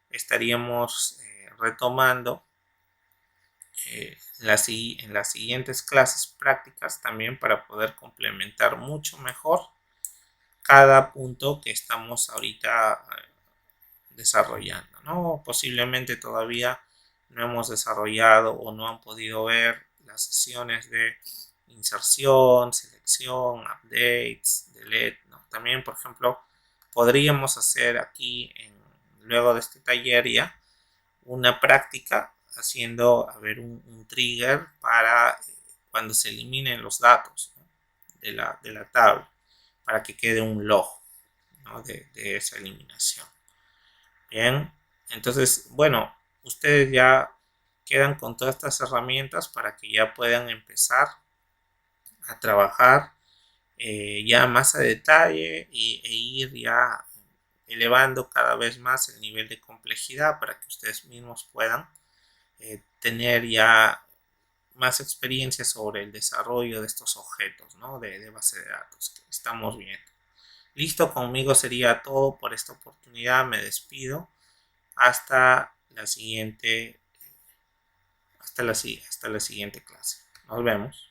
Estaríamos retomando en las siguientes clases prácticas también para poder complementar mucho mejor cada punto que estamos ahorita desarrollando, ¿no? Posiblemente todavía no hemos desarrollado o no han podido ver las sesiones de inserción, selección, updates, delete, ¿no? También, por ejemplo, podríamos hacer aquí, luego de este taller ya, una práctica haciendo, a ver, un trigger para cuando se eliminen los datos, ¿no?, de la tabla, para que quede un log, ¿no?, de esa eliminación. Bien, entonces, bueno, ustedes ya quedan con todas estas herramientas para que ya puedan empezar a trabajar ya más a detalle e ir ya elevando cada vez más el nivel de complejidad para que ustedes mismos puedan tener ya más experiencia sobre el desarrollo de estos objetos, ¿no? de base de datos que estamos viendo. Listo, conmigo sería todo por esta oportunidad. Me despido. Hasta la siguiente, hasta la siguiente clase. Nos vemos.